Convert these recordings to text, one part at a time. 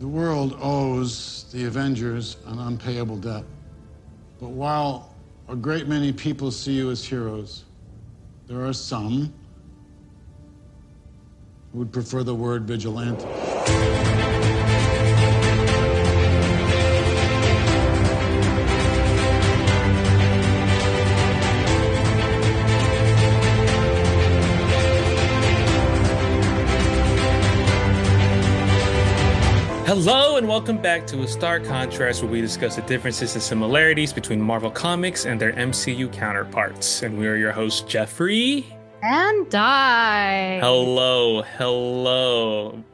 The world owes the Avengers an unpayable debt. But while a great many people see you as heroes, there are some who would prefer the word vigilante. Hello and welcome back to A Stark Contrast, where we discuss the differences and similarities between Marvel Comics and their MCU counterparts. And we are your hosts, Geoffrey and Dai. Hello,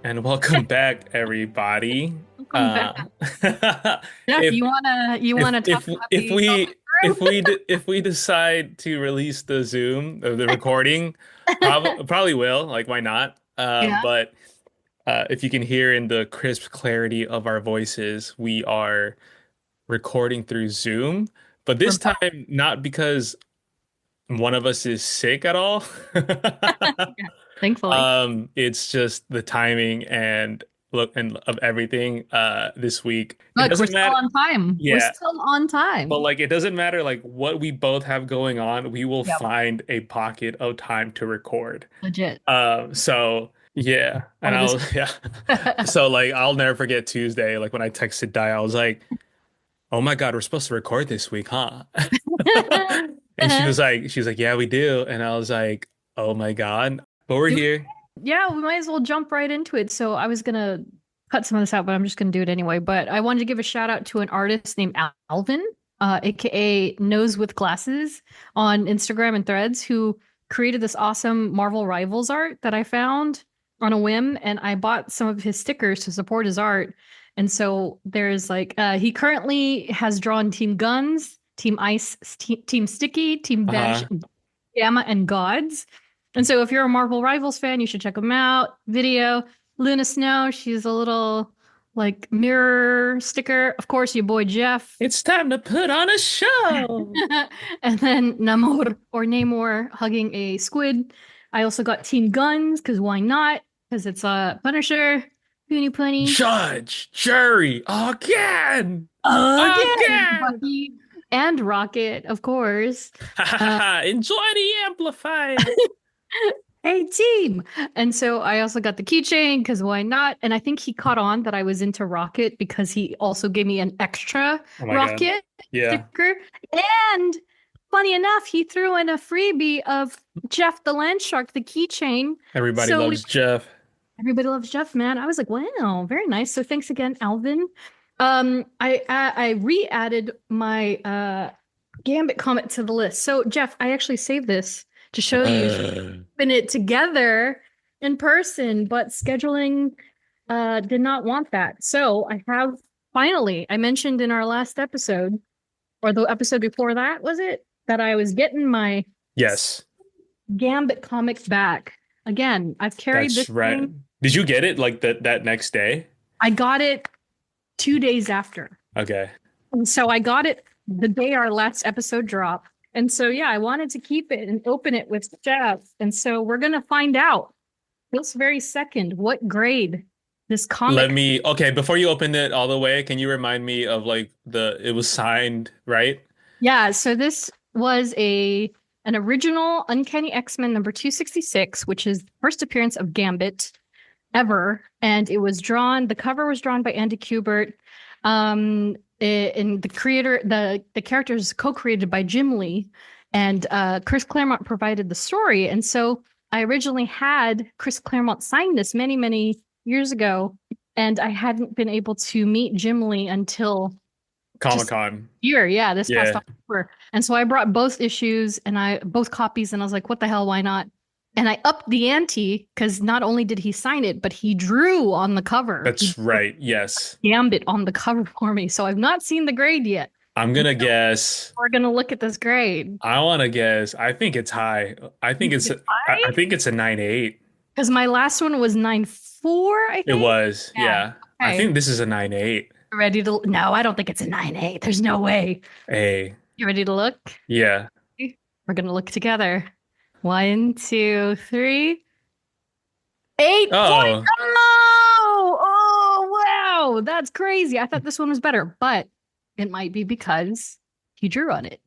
and welcome back, everybody. Welcome back. Jeff, you wanna talk about if we decide to release the Zoom the recording, probably will. Like, why not? Yeah. But. If you can hear in the crisp clarity of our voices, we are recording through Zoom, but this time not because one of us is sick at all. Thankfully. It's just the timing and of everything this week. Look, we're still on time. Yeah. We're still on time. But like, it doesn't matter like what we both have going on, we will find a pocket of time to record. Legit. So yeah. And so like I'll never forget Tuesday, like when I texted Di, I was like, oh my God, we're supposed to record this week, huh? And she was like, yeah, we do. And I was like, oh my God, but we're here. Yeah, we might as well jump right into it. So I was gonna cut some of this out, but I'm just gonna do it anyway. But I wanted to give a shout out to an artist named Alvin, aka Nose with Glasses on Instagram and Threads, who created this awesome Marvel Rivals art that I found on a whim, and I bought some of his stickers to support his art. And so there's like he currently has drawn Team Guns, Team Ice, Team Sticky, Team Vanish, Gamma, and Gods. And so if you're a Marvel Rivals fan, you should check them out. Video, Luna Snow, she's a little like mirror sticker. Of course, your boy Jeff. It's time to put on a show. And then Namor hugging a squid. I also got Team Guns, because why not? Because it's Punisher, Puny Punny, Judge, Jury, again, Bucky, and Rocket, of course. Enjoy the amplifier. Hey, team. And so I also got the keychain, because why not? And I think he caught on that I was into Rocket because he also gave me an extra Rocket sticker. And funny enough, he threw in a freebie of Jeff the Land Shark, the keychain. Everybody loves Jeff. Everybody loves Jeff, man. I was like, wow, very nice. So thanks again, Alvin. I re-added my Gambit comic to the list. So Jeff, I actually saved this to show you. Putting it together in person, but scheduling did not want that. So I have finally, I mentioned in our last episode, or the episode before that, was it? That I was getting my Gambit comics back. Again, I've carried this thing. Did you get it like that next day? I got it 2 days after. Okay. And so I got it the day our last episode dropped. And so, yeah, I wanted to keep it and open it with Jeff. And so we're going to find out this very second what grade this comic. Before you open it all the way, can you remind me of like it was signed, right? Yeah, so this was an original Uncanny X-Men number 266, which is the first appearance of Gambit ever. And it was the cover was drawn by Andy Kubert. And the character is co-created by Jim Lee, and Chris Claremont provided the story. And so I originally had Chris Claremont sign this many, many years ago, and I hadn't been able to meet Jim Lee until Comic-Con. This past October. And so I brought both issues and both copies, and I was like, what the hell, why not? And I upped the ante because not only did he sign it, but he drew on the cover. That's right. Yes. Gambit on the cover for me. So I've not seen the grade yet. I'm going to guess. We're going to look at this grade. I want to guess. I think it's high. I think it's a 9.8. Because my last one was 9.4, I think. It was. Yeah. Okay. I think this is a 9.8. Ready to? No, I don't think it's a 9.8. There's no way. Hey. You ready to look? Yeah. We're going to look together. 1, 2, 3. 8. Oh. Oh, wow. no, that's crazy. I thought this one was better, but it might be because he drew on it.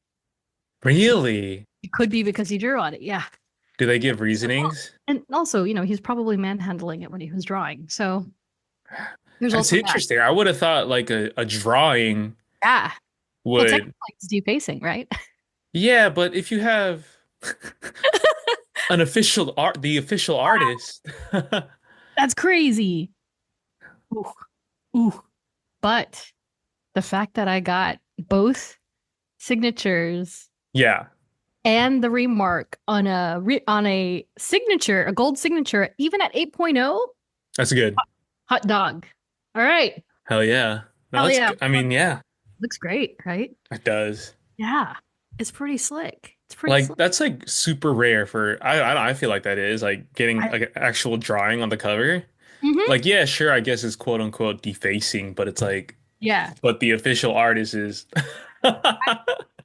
Really? It could be because he drew on it. Yeah. Do they give reasonings? And also, he's probably manhandling it when he was drawing. So there's That's also that. interesting. I would have thought like a drawing Yeah. Well, would. technically it's defacing, right? Yeah, but if you have the official artist. That's crazy. Ooh. Ooh. But the fact that I got both signatures Yeah, and the remark on a signature, a gold signature, even at 8.0, that's good. hot dog. All right. Hell yeah. No, Hell that's yeah. good. I mean, yeah, Looks great, right? it does. Yeah. It's pretty slick. It's pretty Like slick. that's like super rare for I feel like that is like getting like an actual drawing on the cover. Mhm. Like, yeah, sure, I guess it's quote unquote defacing, but it's like, Yeah, but the official artist is.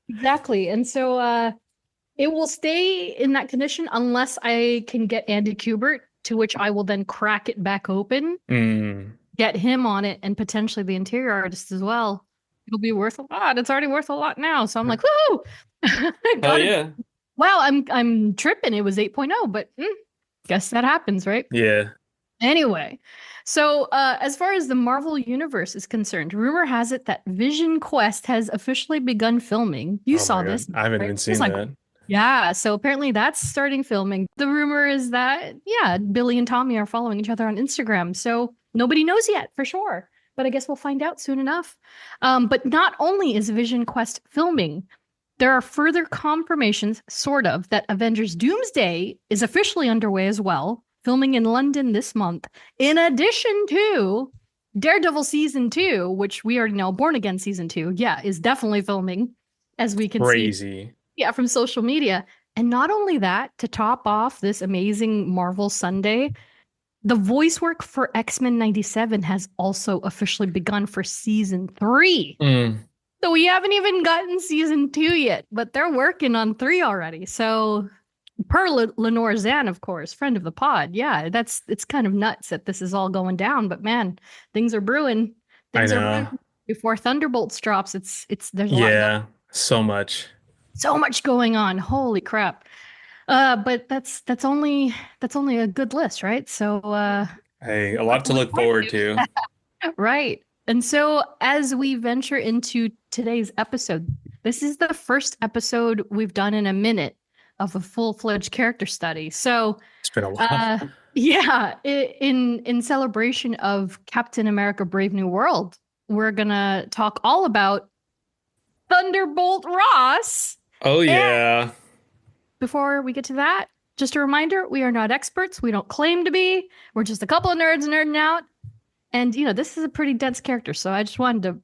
exactly. And so it will stay in that condition unless I can get Andy Kubert, to which I will then crack it back open, Mm, get him on it, and potentially the interior artist as well. It'll be worth a lot. It's already worth a lot now. So I'm like, woo! hell Got it. yeah. Wow, I'm tripping. It was 8.0, but guess that happens, right? Yeah. Anyway, so as far as the Marvel Universe is concerned, rumor has it that Vision Quest has officially begun filming. You Oh saw my God. this, I haven't right? even It's seen like, that. yeah, so apparently that's starting filming. The rumor is that, yeah, Billy and Tommy are following each other on Instagram. So nobody knows yet for sure, but I guess we'll find out soon enough. But not only is Vision Quest filming, there are further confirmations, sort of, that Avengers Doomsday is officially underway as well, filming in London this month, in addition to Daredevil Season 2, which we already know, Born Again Season 2, yeah, is definitely filming, as we can see. Crazy. Yeah, from social media. And not only that, to top off this amazing Marvel Sunday, the voice work for X-Men 97 has also officially begun for season 3. Mm, So we haven't even gotten season 2 yet, but they're working on 3 already. So per Lenore Zan, of course, friend of the pod. Yeah, it's kind of nuts that this is all going down, but man, things are brewing. I Things are know. brewing. Before Thunderbolts drops, it's there's a lot Yeah, so much. so much going on. Holy crap. But that's only a good list, right? So Hey, a lot to look forward to. right. And so as we venture into today's episode, this is the first episode we've done in a minute of a full-fledged character study. So It's been a while. yeah, in celebration of Captain America Brave New World, we're gonna talk all about Thunderbolt Ross. Oh yeah. Before we get to that, just a reminder, we are not experts. We don't claim to be. We're just a couple of nerds nerding out. And, this is a pretty dense character. So I just wanted to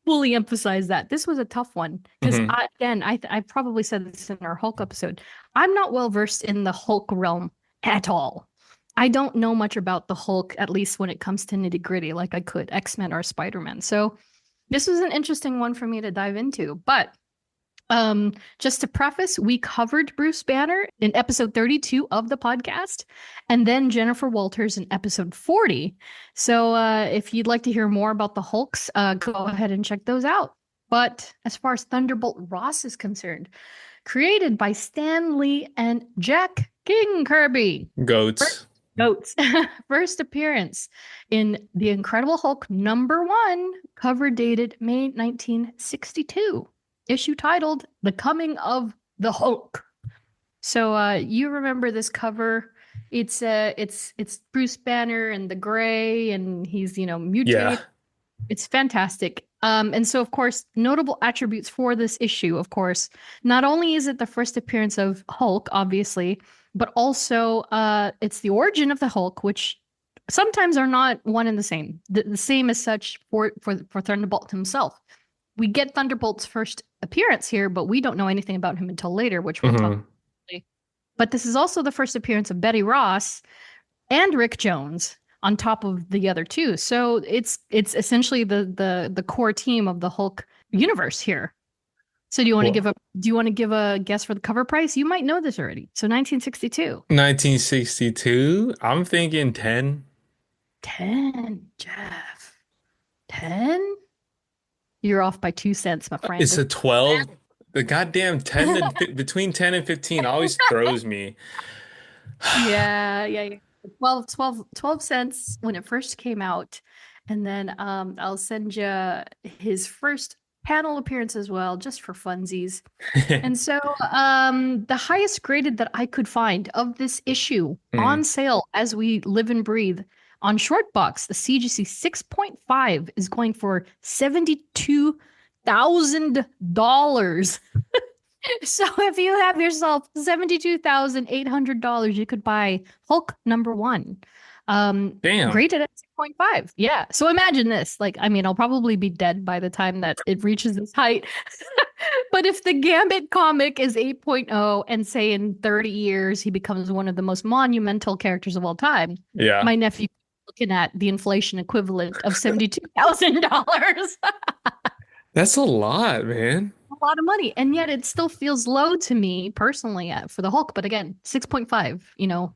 fully emphasize that. This was a tough one. Because, I probably said this in our Hulk episode. I'm not well versed in the Hulk realm at all. I don't know much about the Hulk, at least when it comes to nitty gritty, like I could X-Men or Spider-Man. So this was an interesting one for me to dive into. But just to preface, we covered Bruce Banner in episode 32 of the podcast, and then Jennifer Walters in episode 40. So if you'd like to hear more about the Hulks, go ahead and check those out. But as far as Thunderbolt Ross is concerned, created by Stan Lee and Jack King Kirby. Goats. Notes. First appearance in The Incredible Hulk #1, cover dated May 1962. Issue titled The Coming of the Hulk. So you remember this cover. It's Bruce Banner and the gray, and he's mutated. Yeah. It's fantastic. And so of course, notable attributes for this issue, of course, not only is it the first appearance of Hulk, obviously, but also it's the origin of the Hulk, which sometimes are not one and the same. The same as such for Thunderbolt himself. We get Thunderbolt's first appearance here, but we don't know anything about him until later, which we'll talk about. But this is also the first appearance of Betty Ross and Rick Jones on top of the other two. So it's essentially the core team of the Hulk universe here. So do you want to give a guess for the cover price? You might know this already. So 1962. 1962. I'm thinking 10. 10, Jeff. 10. 10? You're off by 2 cents, my friend. It's a 12. The goddamn 10 between 10 and 15 always throws me. Yeah. 12 cents when it first came out. And then I'll send you his first panel appearance as well, just for funsies. And so the highest graded that I could find of this issue on sale as we live and breathe on Shortbox, the CGC 6.5 is going for $72,000. So if you have yourself $72,800, you could buy Hulk #1. Damn. Graded at 6.5. Yeah. So imagine this. Like, I mean, I'll probably be dead by the time that it reaches this height. But if the Gambit comic is 8.0 and say in 30 years he becomes one of the most monumental characters of all time, Yeah. my nephew looking at the inflation equivalent of $72,000. That's a lot, man. A lot of money, and yet it still feels low to me personally for the Hulk. But again, 6.5, you go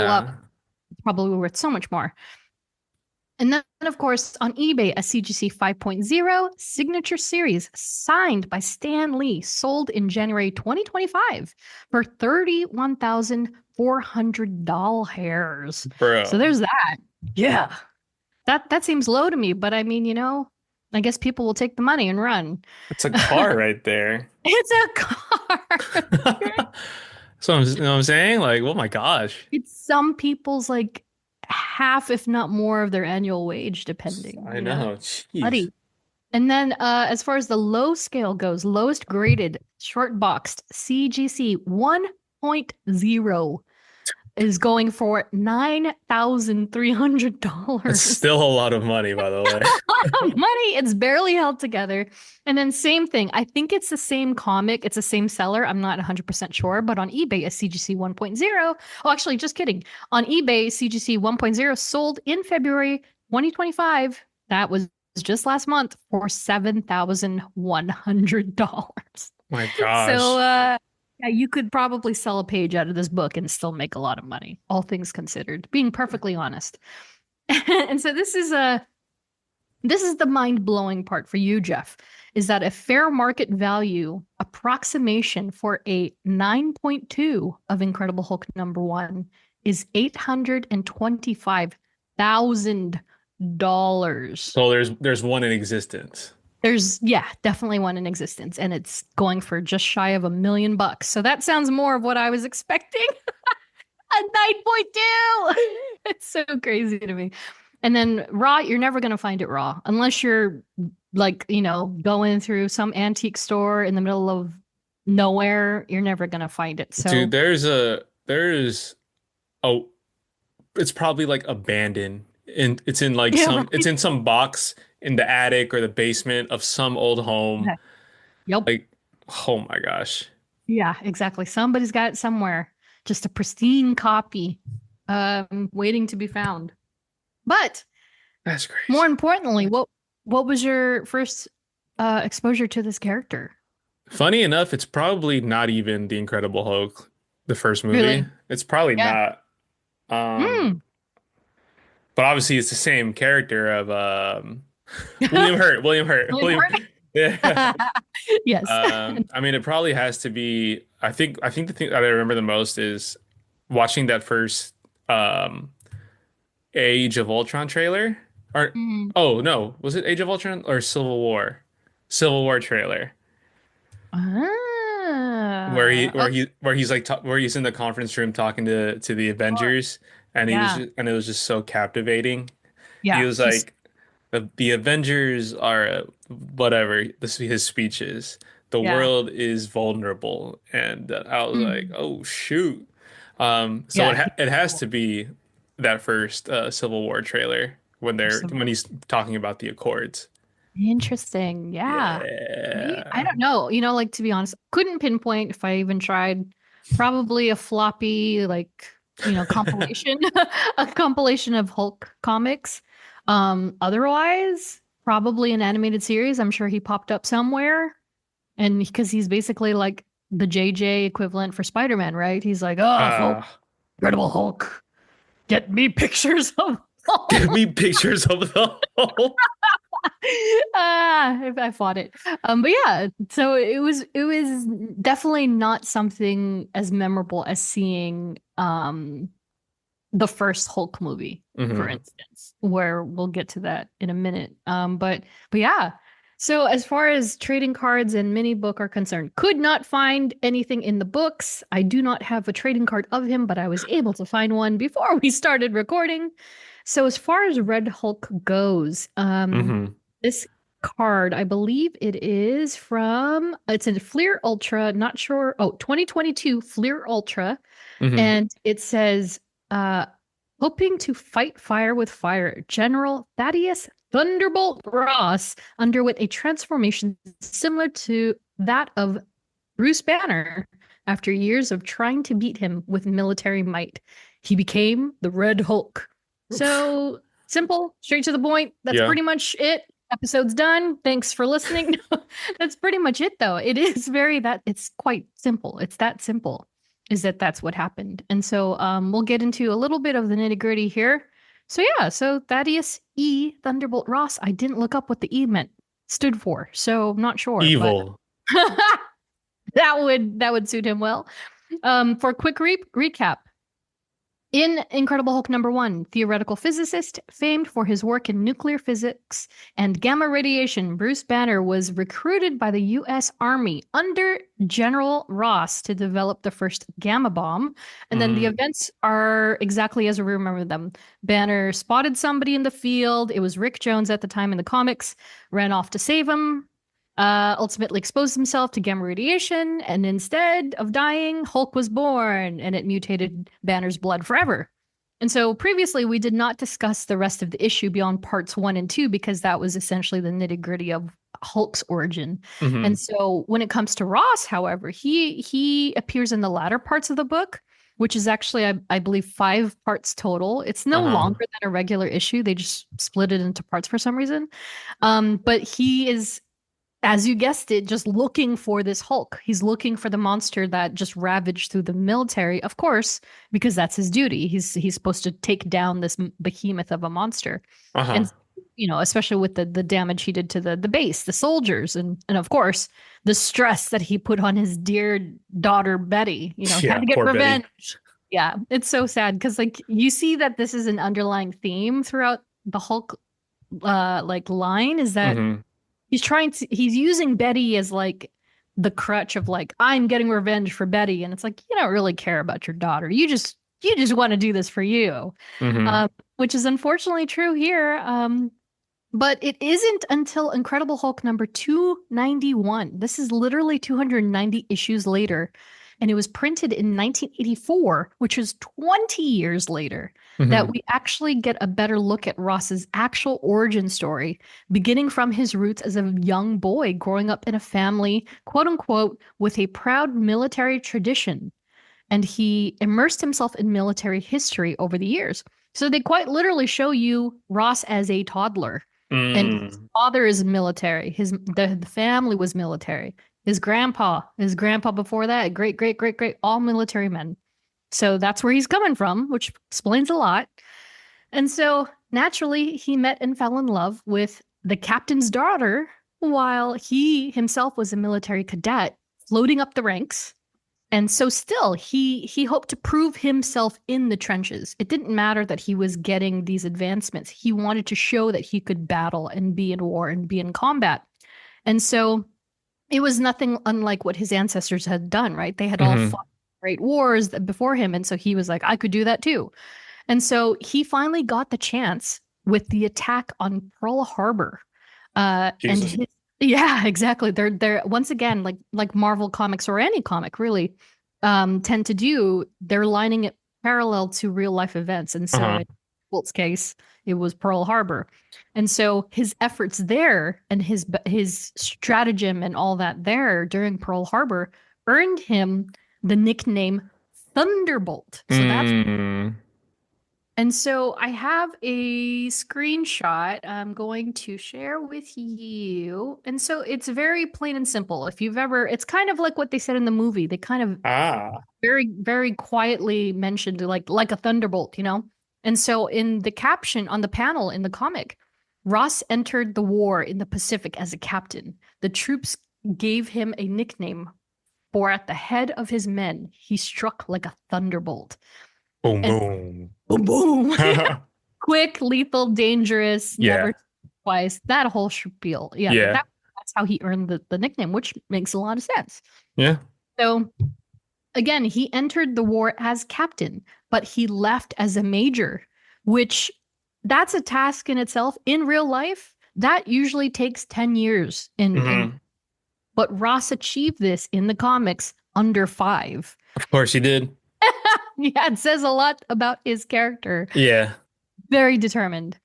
up, it's probably worth so much more. And then, of course, on eBay, a CGC 5.0 signature series signed by Stan Lee sold in January 2025 for $31,400. Bro. So there's that. Yeah. That seems low to me, but I mean, I guess people will take the money and run. It's a car right there. It's a car. So you know what I'm saying? Like, oh my gosh. It's some people's like half, if not more, of their annual wage, depending. I know. Jeez. Buddy. And then as far as the low scale goes, lowest graded short boxed CGC 1.0 is going for $9,300. It's still a lot of money, by the way. Money. It's barely held together. And then same thing. I think it's the same comic. It's the same seller. I'm not 100% sure. But on eBay, a CGC 1.0. Oh, actually, just kidding. On eBay, CGC 1.0 sold in February 2025. That was just last month for $7,100. My gosh. So, yeah, you could probably sell a page out of this book and still make a lot of money, all things considered, being perfectly honest. And so this is the mind-blowing part for you, Jeff, is that a fair market value approximation for a 9.2 of Incredible Hulk #1 is $825,000. So there's one in existence. There's, definitely one in existence, and it's going for just shy of $1 million. So that sounds more of what I was expecting. A 9.2. It's so crazy to me. And then raw, you're never going to find it raw unless you're like, going through some antique store in the middle of nowhere. You're never going to find it. So dude, it's probably like abandoned. And it's in like it's in some box in the attic or the basement of some old home. Yep. Like, oh my gosh. Yeah, exactly. Somebody's got it somewhere. Just a pristine copy, waiting to be found. But that's crazy. More importantly, what was your first exposure to this character? Funny enough, it's probably not even The Incredible Hulk, the first movie. Really? It's probably not. But obviously, it's the same character of William Hurt. William Hurt. Yeah. Yes. I mean, it probably has to be. I think the thing that I remember the most is watching that first Age of Ultron trailer. Or oh no, was it Age of Ultron or Civil War? Civil War trailer. Where he's like where he's in the conference room talking to the Avengers, and it was just so captivating. Yeah, he was like, the Avengers are whatever his speech is. The world is vulnerable, and I was like, oh shoot. It has to be that first Civil War trailer when he's talking about the Accords. Interesting. Yeah. I don't know. Like, to be honest, couldn't pinpoint if I even tried. Probably a floppy, like, compilation, a compilation of Hulk comics. Otherwise, probably an animated series. I'm sure he popped up somewhere. And because he's basically like the JJ equivalent for Spider-Man, right? He's like, Hulk, Incredible Hulk. Get me pictures of Hulk. Get me pictures of the Hulk. I fought it. But yeah, so it was definitely not something as memorable as seeing the first Hulk movie, for Hmm. instance, where we'll get to that in a minute. But yeah. So as far as trading cards and mini book are concerned, could not find anything in the books. I do not have a trading card of him, but I was able to find one before we started recording. So as far as Red Hulk goes, Hmm. this card, I believe it is from it's in Fleer Ultra, not sure. Oh, 2022 Fleer Ultra. Hmm. And it says, uh, hoping to fight fire with fire, General Thaddeus Thunderbolt Ross underwent a transformation similar to that of Bruce Banner after years of trying to beat him with military might. He became the Red Hulk. So simple, straight to the point. That's Yeah. pretty much it. Episode's done. Thanks for listening. That's pretty much it, though. It is it's quite simple. It's that simple, is that's what happened. And so we'll get into a little bit of the nitty gritty here. So yeah, so Thaddeus E. Thunderbolt Ross. I didn't look up what the E stood for, so I'm not sure. Evil. But that would suit him well. For a quick recap, in Incredible Hulk #1, theoretical physicist famed for his work in nuclear physics and gamma radiation, Bruce Banner was recruited by the U.S. Army under General Ross to develop the first gamma bomb. And then the events are exactly as we remember them. Banner spotted somebody in the field. It was Rick Jones at the time in the comics, ran off to save him. Ultimately exposed himself to gamma radiation, and instead of dying, Hulk was born, and it mutated Banner's blood forever. And so previously, we did not discuss the rest of the issue beyond parts 1 and 2 because that was essentially the nitty-gritty of Hulk's origin. Hmm. And so when it comes to Ross, however, he appears in the latter parts of the book, which is actually, I believe, 5 parts total. It's no longer than a regular issue. They just split it into parts for some reason. But he is, as you guessed it, just looking for this Hulk. He's looking for the monster that just ravaged through the military, of course, because that's his duty. He's supposed to take down this behemoth of a monster. And especially with the damage he did to the base, the soldiers, and of course, the stress that he put on his dear daughter Betty, he had to get Poor revenge. Betty. Yeah, it's so sad because you see that this is an underlying theme throughout the Hulk line, is that he's using Betty as the crutch of I'm getting revenge for Betty. And it's you don't really care about your daughter. You just want to do this for you. Which is unfortunately true here. But it isn't until Incredible Hulk #291. This is literally 290 issues later. And it was printed in 1984, which is 20 years later, that we actually get a better look at Ross's actual origin story, beginning from his roots as a young boy growing up in a family, quote unquote, with a proud military tradition. And he immersed himself in military history over the years. So they quite literally show you Ross as a toddler. And his father is military. The family was military. His grandpa before that, great, all military men. So that's where he's coming from, which explains a lot. And so naturally, he met and fell in love with the captain's daughter while he himself was a military cadet floating up the ranks. And so still, he hoped to prove himself in the trenches. It didn't matter that he was getting these advancements. He wanted to show that he could battle and be in war and be in combat. And so it was nothing unlike what his ancestors had done, right? They had all fought great wars before him. And so he was like, I could do that too. And so he finally got the chance with the attack on Pearl Harbor. Yeah, exactly. They're once again, like Marvel comics or any comic really, tend to do, they're lining it parallel to real life events. And so in Bolt's case, it was Pearl Harbor. And so his efforts there and his stratagem and all that there during Pearl Harbor earned him the nickname Thunderbolt. So that's and so I have a screenshot I'm going to share with you. And so it's very plain and simple. It's kind of like what they said in the movie. They kind of very, very quietly mentioned like a thunderbolt, And so in the caption on the panel in the comic, Ross entered the war in the Pacific as a captain. The troops gave him a nickname, for at the head of his men, he struck like a thunderbolt. Boom, And boom. boom, boom. Quick, lethal, dangerous, Yeah. never twice. That whole spiel. Yeah, Yeah. that's how he earned the nickname, which makes a lot of sense. Yeah. So, again, he entered the war as captain, but he left as a major, which that's a task in itself. In real life, that usually takes 10 years. But Ross achieved this in the comics under 5. Of course he did. Yeah, it says a lot about his character. Yeah. Very determined.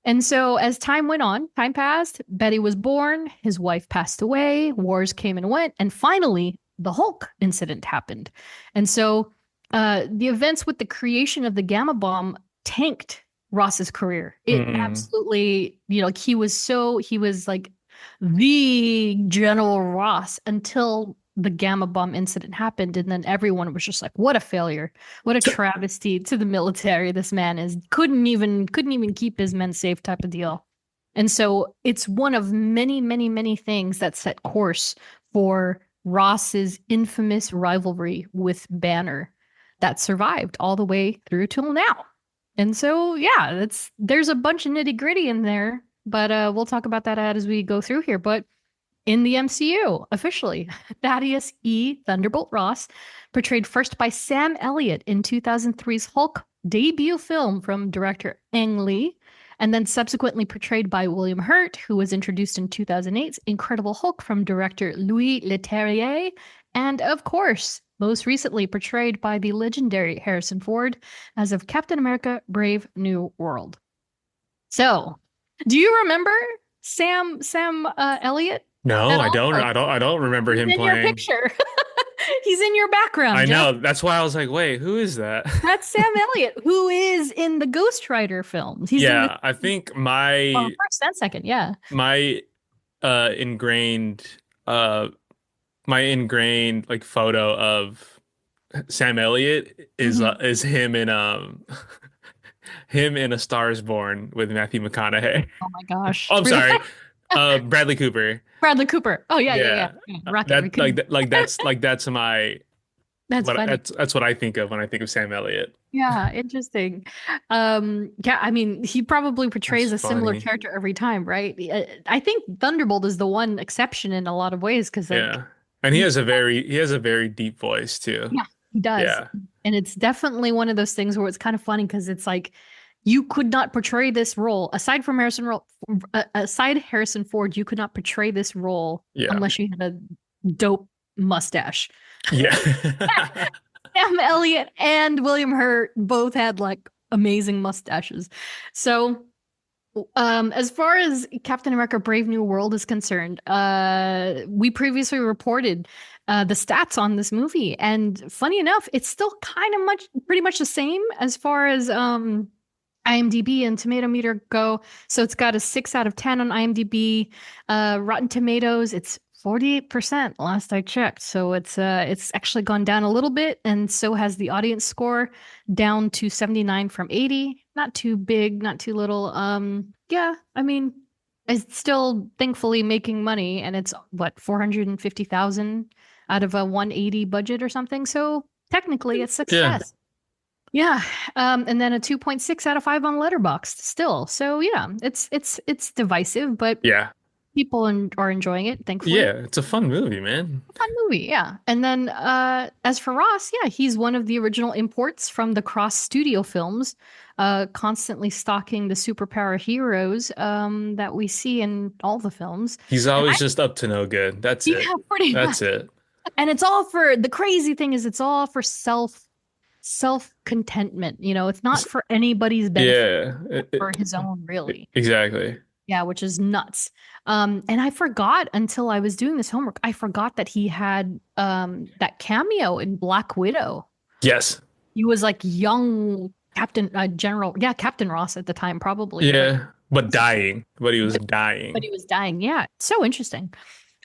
And so as time went on, time passed, Betty was born, his wife passed away, wars came and went, and finally the Hulk incident happened. And so the events with the creation of the gamma bomb tanked Ross's career. It absolutely, he was like the General Ross until the gamma bomb incident happened, and then everyone was just like, what a failure, what a travesty to the military this man is. Couldn't even keep his men safe, type of deal. And so it's one of many, many, many things that set course for Ross's infamous rivalry with Banner that survived all the way through till now. And so yeah, there's a bunch of nitty-gritty in there, but we'll talk about that as we go through here. But in the MCU, officially, Thaddeus E. Thunderbolt Ross, portrayed first by Sam Elliott in 2003's Hulk debut film from director Ang Lee, and then subsequently portrayed by William Hurt, who was introduced in 2008's Incredible Hulk from director Louis Leterrier, and of course, most recently portrayed by the legendary Harrison Ford as of Captain America: Brave New World. So, do you remember Sam Elliott? No, I don't remember him He's in playing. your picture. He's in your background. I Jeff. know. That's why I was like, wait, who is that? That's Sam Elliott, who is in the Ghost Rider films. He's in I think my first and second, yeah. my ingrained like photo of Sam Elliott is him in him in A Star Is Born with Matthew McConaughey. Oh my gosh. Oh, I'm sorry. Bradley Cooper. Bradley Cooper. Oh yeah. Rocket That's my That's funny. That's what I think of when I think of Sam Elliott. Yeah, interesting. Yeah, I mean, he probably portrays That's a similar funny. character every time, right? I think Thunderbolt is the one exception in a lot of ways because Yeah. And he has a very deep voice too. yeah, he does. Yeah. And it's definitely one of those things where it's kind of funny because it's like you could not portray this role aside Harrison Ford, you could not portray this role Yeah. unless you had a dope mustache. Yeah. Sam Elliott and William Hurt both had like amazing mustaches. So as far as Captain America: Brave New World is concerned, we previously reported the stats on this movie, and funny enough, it's still pretty much the same as far as IMDb and Tomato Meter go. So it's got a 6 out of 10 on IMDb. Rotten Tomatoes, it's 48% last I checked. So it's actually gone down a little bit, and so has the audience score, down to 79 from 80. Not too big, not too little. Yeah, I mean, it's still thankfully making money, and it's what, 450,000 out of a 180 budget or something. So technically it's success. Yeah. And then a 2.6 out of 5 on Letterboxd still. So yeah, it's divisive, but Yeah. people are enjoying it, thankfully. Yeah, it's a fun movie, man. Fun movie, yeah. And then as for Ross, yeah, he's one of the original imports from the Cross Studio films, constantly stocking the superpower heroes that we see in all the films. He's always just up to no good. That's it. Yeah, pretty That's much. it. And it's all for the crazy thing is it's all for self-contentment. It's not for anybody's benefit, Yeah. for his own, really. Exactly. Yeah, which is nuts. And I forgot until I was doing this homework, I forgot that he had that cameo in Black Widow. Yes. He was like young Captain Ross at the time, probably. Yeah. But dying. But he was dying. But he was dying. Yeah. So interesting.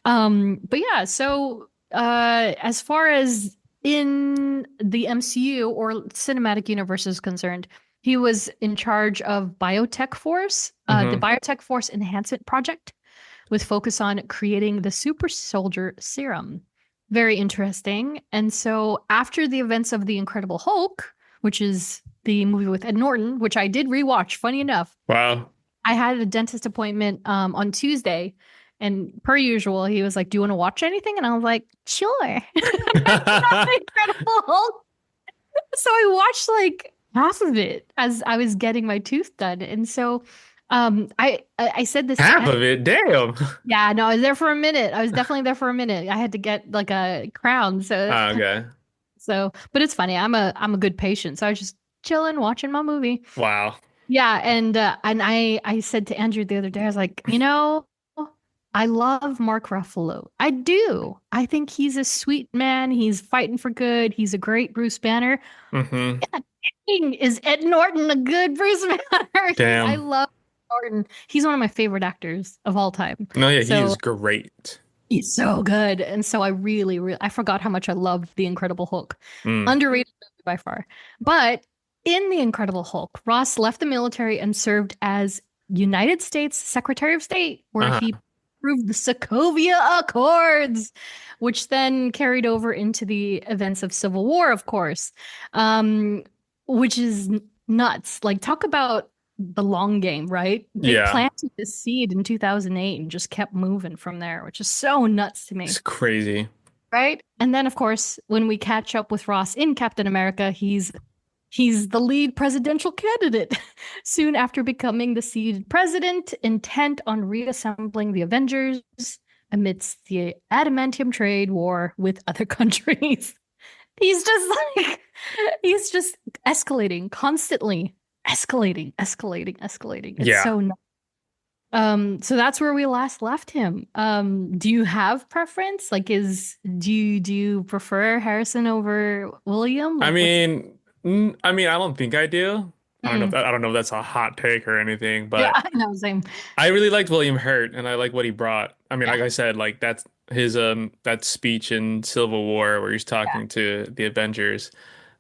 But yeah, so as far as in the MCU or cinematic universe is concerned, He was in charge of Biotech Force, the Hmm. Biotech Force Enhancement Project, with focus on creating the super soldier serum. Very interesting. And so, after the events of The Incredible Hulk, which is the movie with Ed Norton, which I did rewatch, funny enough, Wow. I had a dentist appointment on Tuesday. And per usual, he was like, "Do you want to watch anything?" And I was like, "Sure." Not The Incredible Hulk. So I watched like half of it as I was getting my tooth done. And so I said this to Half of it, damn. yeah, no, I was there for a minute. I was definitely there for a minute. I had to get like a crown. So Ah, okay. but it's funny. I'm a good patient. So I was just chilling, watching my movie. Wow. Yeah, and I said to Andrew the other day, I was like, I love Mark Ruffalo. I do. I think he's a sweet man. He's fighting for good. He's a great Bruce Banner. Hmm. Is Ed Norton a good Bruce Banner? I Damn. love Norton. He's one of my favorite actors of all time. No, yeah, he So is great. he's so good. And so I really, really, I forgot how much I loved The Incredible Hulk. Mm. Underrated movie by far. But in The Incredible Hulk, Ross left the military and served as United States Secretary of State, where he Uh-huh. approved the Sokovia Accords, which then carried over into the events of Civil War, of course, um, which is nuts. Like, talk about the long game, right? They Yeah, planted this seed in 2008 and just kept moving from there, which is so nuts to me. it's crazy. Right? And then of course, when we catch up with Ross in Captain America, he's the lead presidential candidate soon after becoming the seated president, intent on reassembling the Avengers amidst the adamantium trade war with other countries. He's just like he's just escalating constantly, escalating. It's Yeah. so nuts. So that's where we last left him. Do you have preference? Like, do you prefer Harrison over William? I Like, what's mean, I don't think I do. mm, I don't know if that's a hot take or anything, yeah, but I know, same. I really liked William Hurt and I like what he brought. I mean, Yeah, like I said, like that's his that speech in Civil War where he's yeah, talking to the Avengers.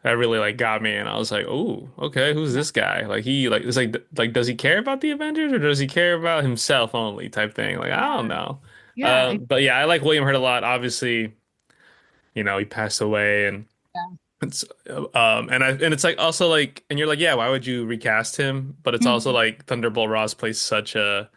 That really like got me and I was like, "Oh, okay, who's yeah, this guy?" Like he like it's like does he care about the Avengers or does he care about himself only type thing? Like I don't yeah, know. yeah, But yeah, I like William Hurt a lot. Obviously, he passed away and yeah. it's and it's like also like and you're like, yeah, why would you recast him? But it's also Mhm, like Thunderbolt Ross plays such a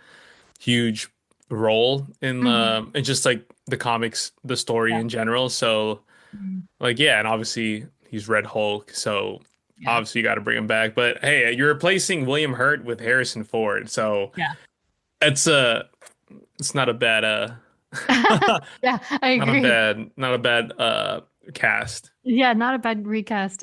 huge role mhm, in just like the comics, the story yeah, in general. So mhm, like yeah, and obviously he's Red Hulk, so yeah, obviously you got to bring him back. But hey, you're replacing William Hurt with Harrison Ford, so yeah. it's it's not a bad Yeah, I agree. not a bad cast. Yeah, not a bad recast.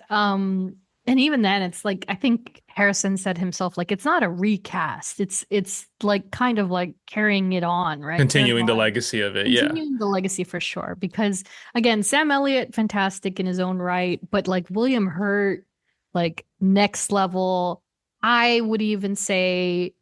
And even then, it's like I think Harrison said himself, like it's not a recast. It's like kind of like carrying it on, right? Carrying Continuing the on, legacy of it, yeah. continuing the legacy for sure. Because again, Sam Elliott, fantastic in his own right, but like William Hurt, like next level. I would even say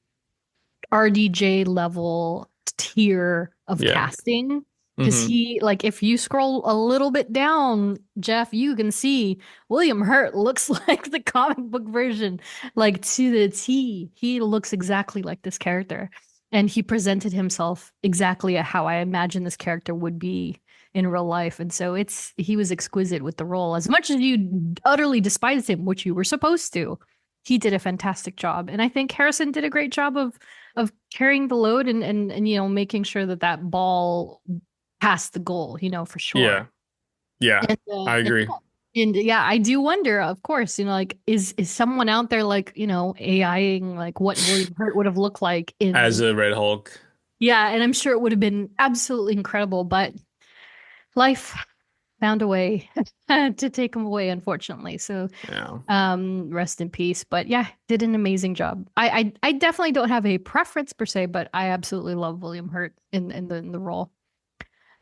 RDJ level tier of Yeah. casting. Because Hmm. he, like, if you scroll a little bit down, Jeff, you can see William Hurt looks like the comic book version, like to the T. He looks exactly like this character. And he presented himself exactly how I imagine this character would be in real life. And so he was exquisite with the role. As much as you utterly despised him, which you were supposed to, he did a fantastic job. And I think Harrison did a great job of carrying the load and making sure that that ball passed the goal, for sure. Yeah. Yeah. And I agree. yeah, I do wonder, of course, like is someone out there like, AIing like what William Hurt would have looked like As in a Red Hulk. yeah, and I'm sure it would have been absolutely incredible, but life found a way to take him away, unfortunately. So Yeah. rest in peace. But yeah, did an amazing job. I definitely don't have a preference per se, but I absolutely love William Hurt in the role.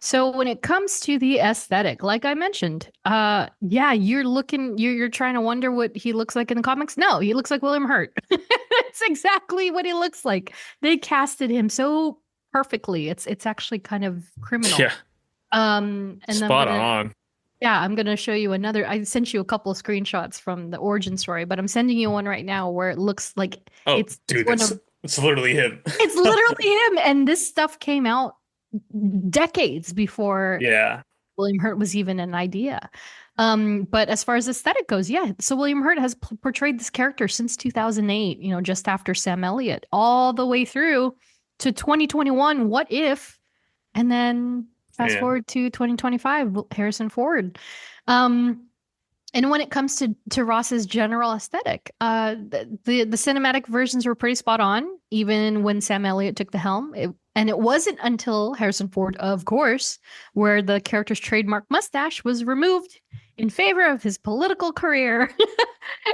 So when it comes to the aesthetic, like I mentioned, yeah, you're trying to wonder what he looks like in the comics. No, he looks like William Hurt. It's exactly what he looks like. They casted him so perfectly. It's actually kind of criminal. Yeah. And I'm Spot gonna on. Yeah, I'm gonna show you another. I sent you a couple of screenshots from the origin story, but I'm sending you one right now where it looks like Oh, it's dude, one it's of it's literally him. it's literally him. And this stuff came out decades before Yeah. William Hurt was even an idea. But as far as aesthetic goes, yeah. So William Hurt has portrayed this character since 2008, just after Sam Elliott, all the way through to 2021. What if? And then fast Yeah. forward to 2025, Harrison Ford. Um, and when it comes to Ross's general aesthetic, the cinematic versions were pretty spot on, even when Sam Elliott took the helm. And it wasn't until Harrison Ford, of course, where the character's trademark mustache was removed in favor of his political career.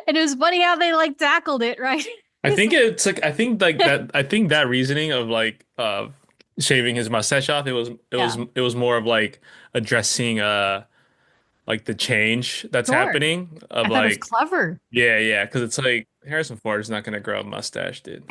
And it was funny how they like tackled it, right? I think it's like I think that reasoning of like shaving his mustache off, Yeah, it was more of like addressing like the change that's sure. happening of I thought it was like clever. yeah, because it's like Harrison Ford is not gonna grow a mustache, dude.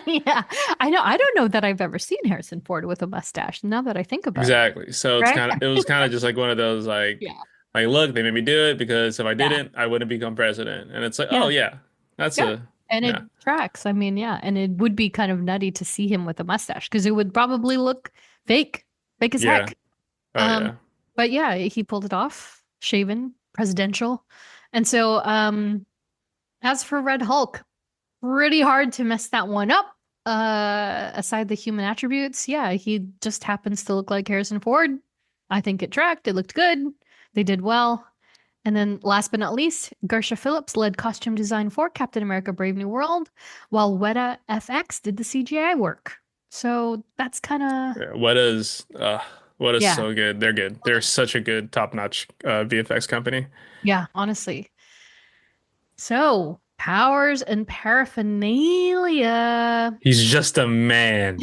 Yeah, I know. I don't know that I've ever seen Harrison Ford with a mustache, now that I think about it, Exactly. So right? it was kind of just like one of those Yeah, like look, they made me do it because if I yeah, didn't, I wouldn't become president. And it's like, oh yeah. yeah, that's Yeah. a And it yeah. tracks. I mean, yeah. And it would be kind of nutty to see him with a mustache because it would probably look fake, fake as Yeah. heck. Oh Um, yeah. but yeah, he pulled it off, shaven, presidential. And so, as for Red Hulk, pretty hard to mess that one up. Aside the human attributes, yeah, he just happens to look like Harrison Ford. I think it tracked. It looked good. They did well. And then last but not least, Gersha Phillips led costume design for Captain America Brave New World, while Weta FX did the CGI work. So that's kind of, Yeah, what is yeah, so good. They're good. They're such a good top-notch VFX company. yeah, honestly. So powers and paraphernalia. He's just a man.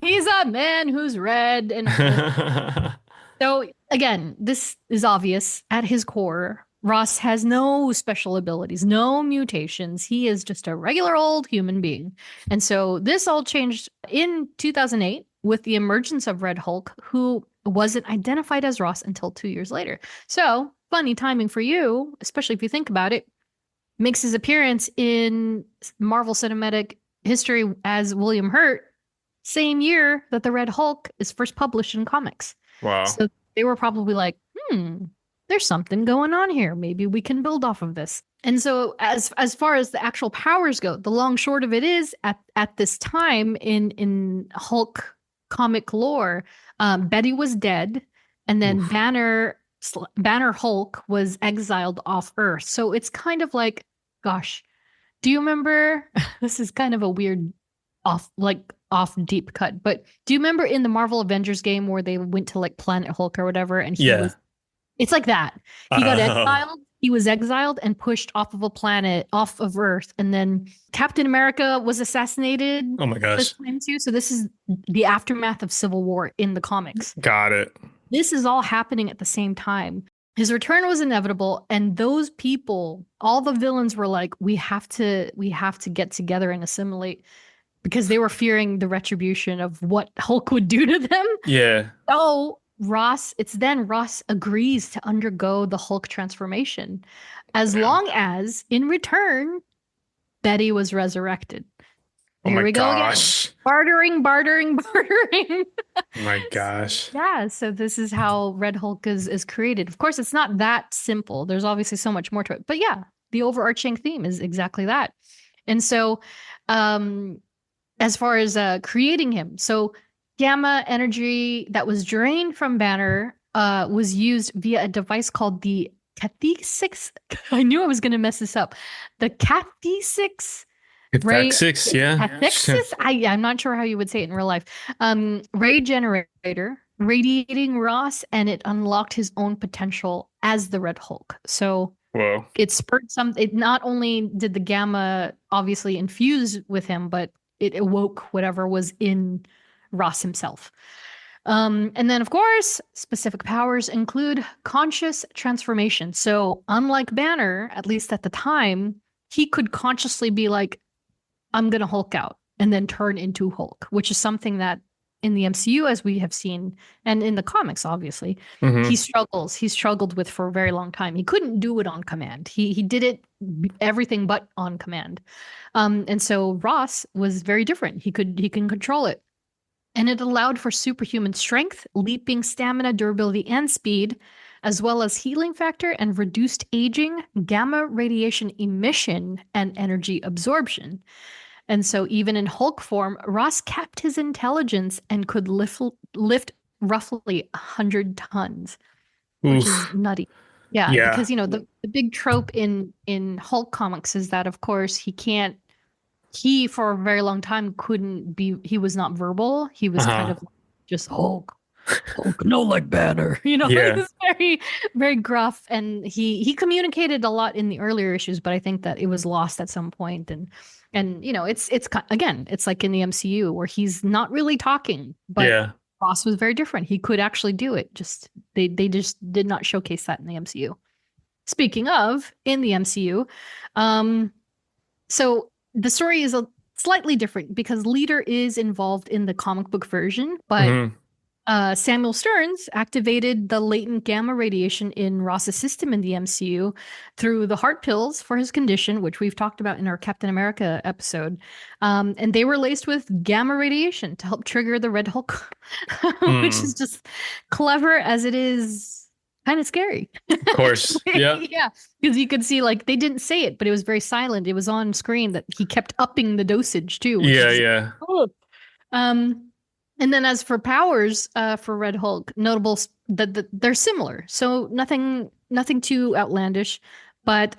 He's a man who's red and whole. So again, this is obvious at his core. Ross has no special abilities, no mutations. He is just a regular old human being. And so this all changed in 2008 with the emergence of Red Hulk, who wasn't identified as Ross until 2 years later. So funny timing for you, especially if you think about it, makes his appearance in Marvel Cinematic history as William Hurt, same year that the Red Hulk is first published in comics. Wow. So they were probably like, there's something going on here. Maybe we can build off of this. And so as far as the actual powers go, the long short of it is at this time in Hulk comic lore, Betty was dead, and then Oof. Banner Hulk was exiled off Earth. So it's kind of like, gosh, do you remember? This is kind of a weird off deep cut, but do you remember in the Marvel Avengers game where they went to like Planet Hulk or whatever, and Yeah. it's like that. He got Oh. exiled. He was exiled and pushed off of a planet, off of Earth, and then Captain America was assassinated Oh my this gosh. time too. So this is the aftermath of Civil War in the comics. Got it. This is all happening at the same time. His return was inevitable, and those people, all the villains were like, we have to get together and assimilate because they were fearing the retribution of what Hulk would do to them. Yeah. So Ross agrees to undergo the Hulk transformation as long as in return Betty was resurrected. Oh Here my we go again. gosh. Bartering, bartering, bartering. Oh my gosh. Yeah, so this is how Red Hulk is created. Of course, it's not that simple. There's obviously so much more to it. But yeah, the overarching theme is exactly that. And so as far as creating him, so gamma energy that was drained from Banner was used via a device called the cathexis. I knew I was going to mess this up. The cathexis ray. Cathexis, yeah. Cathexis? I'm not sure how you would say it in real life. Ray generator radiating Ross, and it unlocked his own potential as the Red Hulk. So Whoa. it spurred some. It not only did the gamma obviously infuse with him, but it awoke whatever was in Ross himself. And then, of course, specific powers include conscious transformation. So, unlike Banner, at least at the time, he could consciously be like, I'm going to Hulk out and then turn into Hulk, which is something that in the MCU, as we have seen, and in the comics, obviously, Hmm. he struggles. He struggled with for a very long time. He couldn't do it on command. He did it everything but on command. And so Ross was very different. He can control it. And it allowed for superhuman strength, leaping stamina, durability, and speed, as well as healing factor and reduced aging, gamma radiation emission, and energy absorption. And so, even in Hulk form, Ross kept his intelligence and could lift roughly 100 tons, which is Oof. nutty. Yeah, Yeah. because the big trope in Hulk comics is that, of course, he for a very long time couldn't be, he was not verbal. He was kind Uh-huh. of just Hulk. Hulk, no like Banner. He Yeah. was very, very gruff, and he communicated a lot in the earlier issues, but I think that it was lost at some point. And again, it's like in the MCU where he's not really talking, but Yeah. Ross was very different. He could actually do it. Just they just did not showcase that in the MCU. Speaking of in the MCU, so the story is a slightly different because Leader is involved in the comic book version, but Hmm. Samuel Stearns activated the latent gamma radiation in Ross's system in the MCU through the heart pills for his condition, which we've talked about in our Captain America episode. And they were laced with gamma radiation to help trigger the Red Hulk, which is Mm. just clever as it is kind of scary. Of course. Yeah. Yeah, because you could see like they didn't say it, but it was very silent. It was on screen that he kept upping the dosage too, which is Yeah. just Yeah. oh. Um, and then as for powers, for Red Hulk, notable that they're similar, so nothing too outlandish, but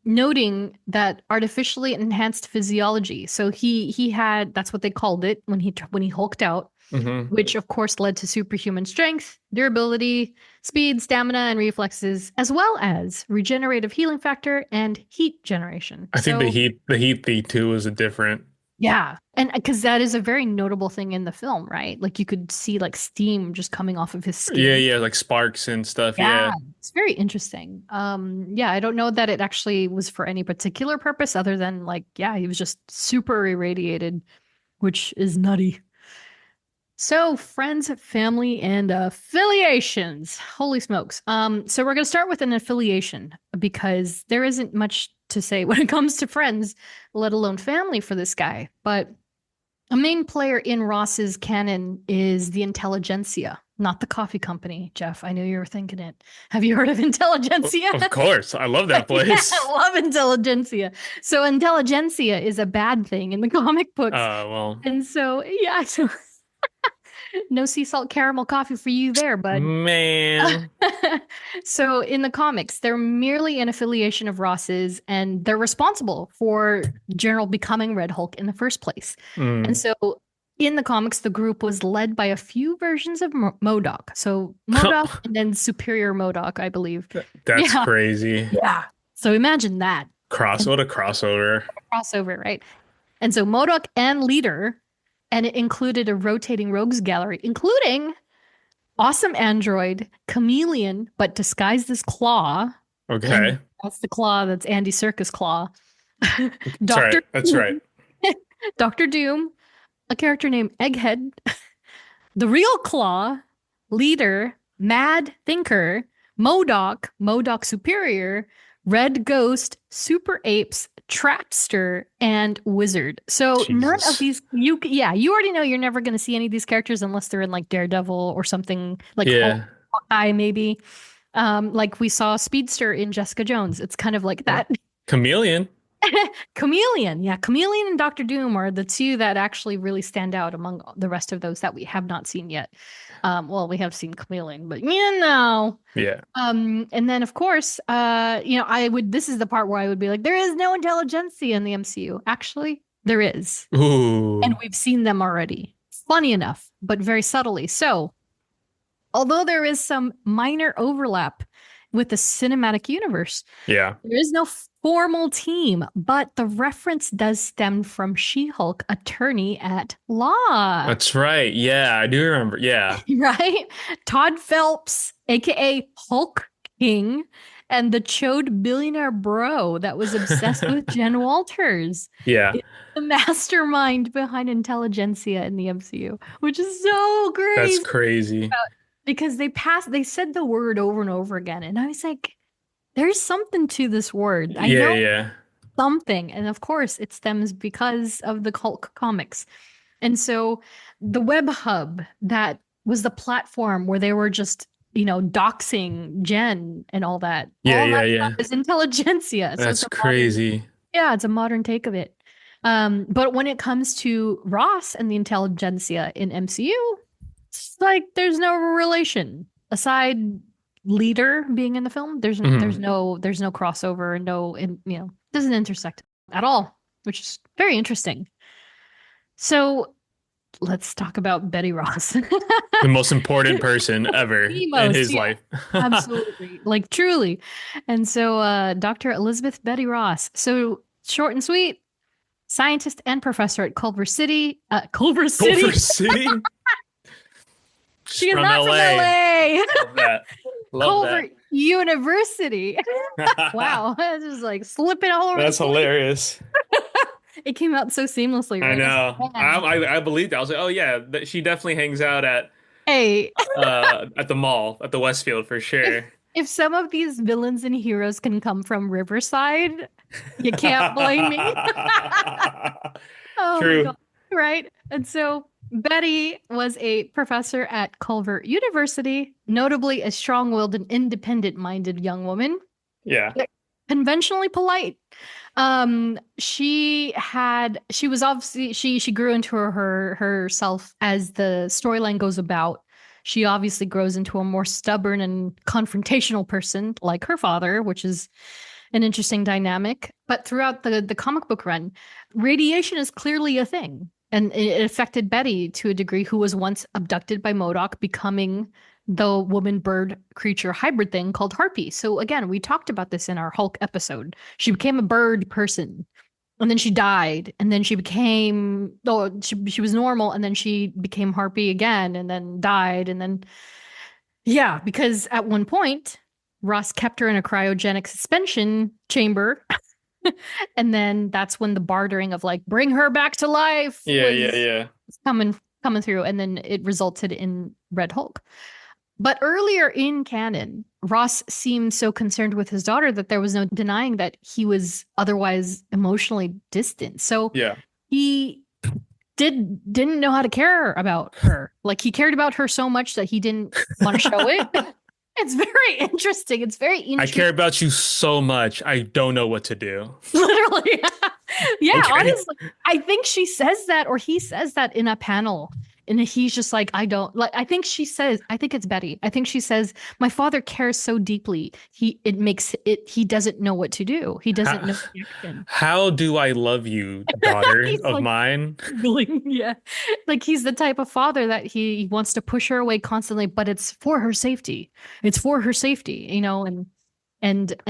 noting that artificially enhanced physiology. So he had, that's what they called it when he hulked out, Hmm. which of course led to superhuman strength, durability, speed, stamina, and reflexes, as well as regenerative healing factor and heat generation. I think So the heat thing too is a different. yeah, and because that is a very notable thing in the film, right? Like you could see like steam just coming off of his Yeah. skin. Yeah. Like sparks and stuff. Yeah, Yeah. it's very interesting. Yeah, I don't know that it actually was for any particular purpose other than like, yeah, he was just super irradiated, which is nutty. So, friends, family, and affiliations. Holy smokes. So we're gonna start with an affiliation because there isn't much to say when it comes to friends, let alone family for this guy. But a main player in Ross's canon is the Intelligentsia, not the coffee company, Jeff. I knew you were thinking it. Have you heard of Intelligentsia? Of course. I love that Yeah, place. I love Intelligentsia. So Intelligentsia is a bad thing in the comic books. Well, And so, yeah, so no sea salt caramel coffee for you there, bud. man. So in the comics, they're merely an affiliation of Ross's, and they're responsible for General becoming Red Hulk in the first place. And Mm. so in the comics, the group was led by a few versions of MODOK. So MODOK and then Superior MODOK, I believe. That's Yeah. crazy. Yeah. So imagine that. What a crossover. Crossover, right? And so MODOK and Leader, and it included a rotating rogues gallery, including awesome android, Chameleon, but disguised as Claw. Okay. And that's the Claw, that's Andy Serkis Claw. That's right. That's right. Dr. Doom, a character named Egghead, the real Claw, Leader, Mad Thinker, MODOK Superior, Red Ghost, Super Apes, Trapster, and Wizard. So none of Jesus. these, you already know you're never going to see any of these characters unless they're in like Daredevil or something like Yeah. Hawkeye, maybe. Like we saw Speedster in Jessica Jones. It's kind of like that. Chameleon. Chameleon. Yeah, Chameleon and Doctor Doom are the two that actually really stand out among the rest of those that we have not seen yet. Well, we have seen Chameleon, but Yeah. and then of course, this is the part where I would be like, there is no intelligentsia in the MCU. Actually, there is. Ooh. And we've seen them already. Funny enough, but very subtly. So, although there is some minor overlap with the cinematic universe, Yeah. there is no formal team, but the reference does stem from She-Hulk attorney at law. That's right. Yeah, I do remember. Yeah. Right? Todd Phelps, aka Hulk King, and the chode billionaire bro that was obsessed with Jen Walters. Yeah. It's the mastermind behind Intelligentsia in the MCU, which is so That's crazy crazy. because they said the word over and over again. And I was like, there's something to this word. I Yeah, know yeah. something. And of course, it stems because of the Hulk comics. And so the web hub that was the platform where they were just, doxing Jen and all that. Yeah, All yeah, that yeah. stuff is Intelligentsia. So That's it's a modern, crazy. yeah, it's a modern take of it. But when it comes to Ross and the Intelligentsia in MCU, it's like there's no relation aside leader being in the film. There's Mhm. no crossover and doesn't intersect at all, which is very interesting. So let's talk about Betty Ross. The most important person ever The in most, his yeah, life. absolutely, like truly. And so Dr. Elizabeth Betty Ross. So short and sweet, scientist and professor at Culver City. Culver City. Culver City? She is From not from LA. LA. Love that. Love Culver University. that. Wow. It's just like slipping all over That's the place. hilarious. It came out so seamlessly, I right? know. I believed that. I was like, oh yeah, she definitely hangs out Hey, at the mall at the Westfield for if sure. if some of these villains and heroes can come from Riverside, you can't blame me. Oh my True. God. Right. And so Betty was a professor at Culver University, notably a strong-willed and independent-minded young woman, Yeah. conventionally polite. She was obviously she grew into herself as the storyline goes about. She obviously grows into a more stubborn and confrontational person like her father, which is an interesting dynamic. But throughout the comic book run, radiation is clearly a thing. And it affected Betty to a degree, who was once abducted by MODOK, becoming the woman bird creature hybrid thing called Harpy. So again, we talked about this in our Hulk episode. She became a bird person and then she died and then she became she was normal and then she became Harpy again and then died and then yeah, because at one point Ross kept her in a cryogenic suspension chamber. And then that's when the bartering of like bring her back to life Yeah, was yeah. coming through, and then it resulted in Red Hulk. But earlier in canon, Ross seemed so concerned with his daughter that there was no denying that he was otherwise emotionally distant. So Yeah. he didn't know how to care about her. Like he cared about her so much that he didn't want to show it. It's very interesting. It's very I interesting. care about you so much. I don't know what to do. Literally. Yeah, Okay. honestly, I think she says that or he says that in a panel. And he's just like, I don't like, I think it's Betty. I think she says, my father cares so deeply. He doesn't know what to do. He doesn't know the action. How do I love you, daughter He's of like, mine? yeah. Like he's the type of father that he wants to push her away constantly, but it's for her safety. It's for her safety, and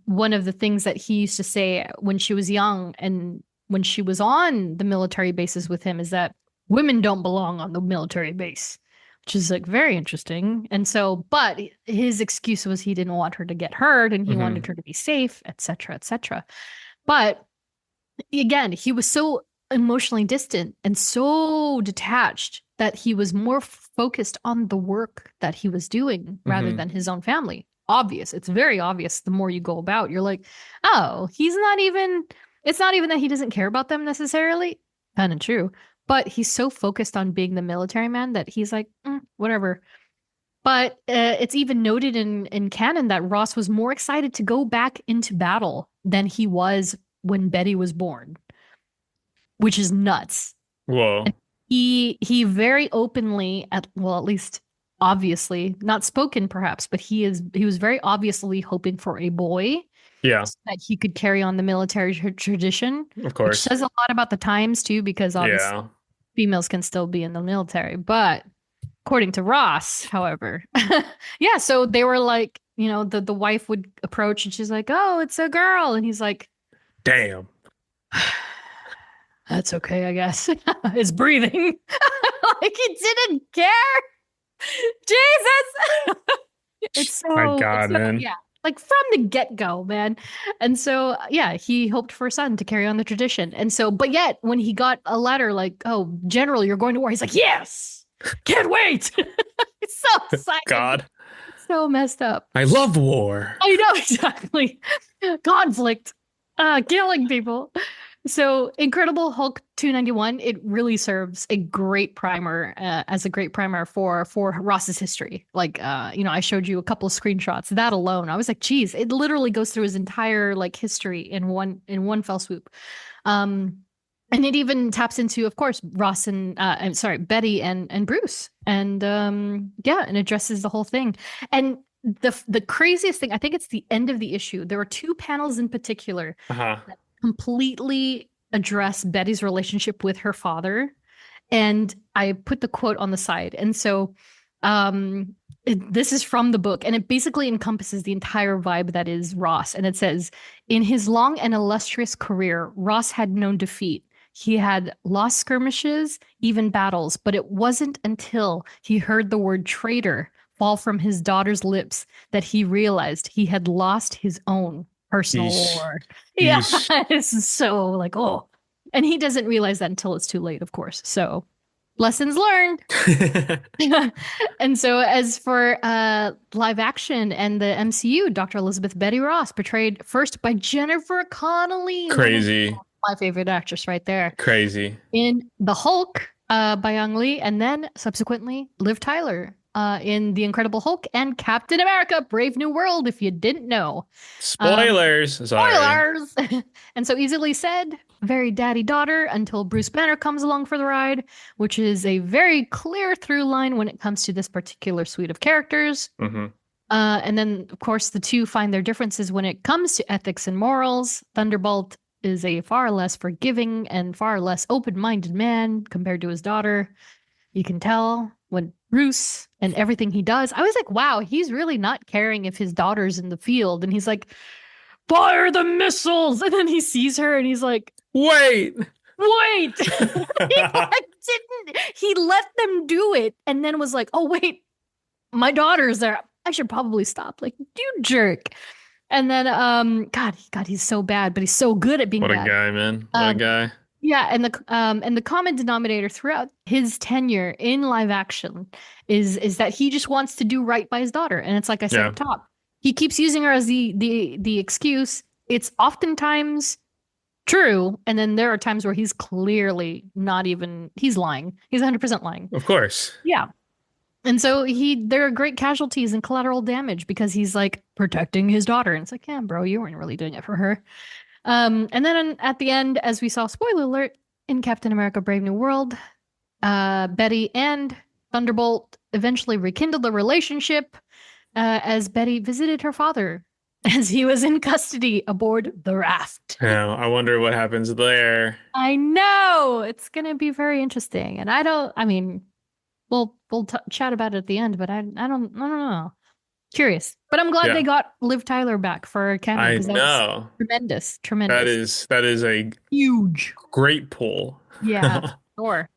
one of the things that he used to say when she was young and when she was on the military bases with him is that women don't belong on the military base, which is like very interesting. And so, but his excuse was he didn't want her to get hurt and he wanted her to be safe, etc., etc. But again, he was so emotionally distant and so detached that he was more focused on the work that he was doing rather than his own family. Obvious. It's very obvious the more you go about. You're like, oh, it's not even that he doesn't care about them necessarily. Kind of true. But he's so focused on being the military man that he's like, whatever. But it's even noted in canon that Ross was more excited to go back into battle than he was when Betty was born, which is nuts. Whoa. And he very openly, at least obviously, not spoken perhaps, but he was very obviously hoping for a boy. Yeah. So that he could carry on the military tradition. Of course. Which says a lot about the times too, because obviously females can still be in the military. But according to Ross, however, yeah, so they were like, the wife would approach and she's like, oh, it's a girl. And he's like, damn. That's okay, I guess. It's breathing. Like he didn't care. Jesus. It's so my God, man. Yeah. Like from the get-go, man. And so, yeah, he hoped for a son to carry on the tradition. And so, but yet when he got a letter like, oh, General, you're going to war, he's like, yes, can't wait. It's so excited. God. So messed up. I love war. I know, exactly. Conflict, killing people. So Incredible Hulk 291, it really serves a great primer as a great primer for Ross's history. Like, I showed you a couple of screenshots. That alone, I was like, geez, it literally goes through his entire like history in one fell swoop. And it even taps into, of course, Ross and I'm sorry, Betty and Bruce, and and addresses the whole thing. And the craziest thing, I think it's the end of the issue. There were two panels in particular that completely address Betty's relationship with her father, and I put the quote on the side. And so, this is from the book, and it basically encompasses the entire vibe that is Ross. And it says, "In his long and illustrious career, Ross had known defeat. He had lost skirmishes, even battles, but it wasn't until he heard the word traitor fall from his daughter's lips that he realized he had lost his own personal war." Yeah, it's so like, oh. And he doesn't realize that until it's too late, of course. So lessons learned. And so as for live action and the MCU, Dr. Elizabeth Betty Ross, portrayed first by Jennifer Connelly. Crazy. My favorite actress right there. Crazy. In The Hulk by Ang Lee, and then subsequently Liv Tyler in The Incredible Hulk and Captain America Brave New World, if you didn't know. Spoilers. Spoilers. And so easily said, very daddy-daughter until Bruce Banner comes along for the ride, which is a very clear through line when it comes to this particular suite of characters. Mm-hmm. And then, of course, the two find their differences when it comes to ethics and morals. Thunderbolt is a far less forgiving and far less open-minded man compared to his daughter. You can tell when Bruce and everything he does, I was like, wow, he's really not caring if his daughter's in the field. And he's like, fire the missiles. And then he sees her and he's like, wait. He let them do it and then was like, oh, wait, my daughter's there. I should probably stop. Like, you jerk. And then, God, he's so bad, but he's so good at being bad. What a guy, man. What a guy. Yeah, and the common denominator throughout his tenure in live action is that he just wants to do right by his daughter. And it's like I said up top, he keeps using her as the excuse. It's oftentimes true, and then there are times where he's clearly not even, he's lying. He's 100% lying. Of course. Yeah. And so there are great casualties and collateral damage because he's like protecting his daughter. And it's like, yeah, bro, you weren't really doing it for her. And then at the end, as we saw, spoiler alert, in Captain America Brave New World, Betty and Thunderbolt eventually rekindled the relationship as Betty visited her father as he was in custody aboard the raft. Yeah, I wonder what happens there. I know. It's going to be very interesting. And we'll chat about it at the end, but I don't know. Curious, but I'm glad they got Liv Tyler back for a cameo. I know. Tremendous. That is a huge, great pull. Yeah, sure.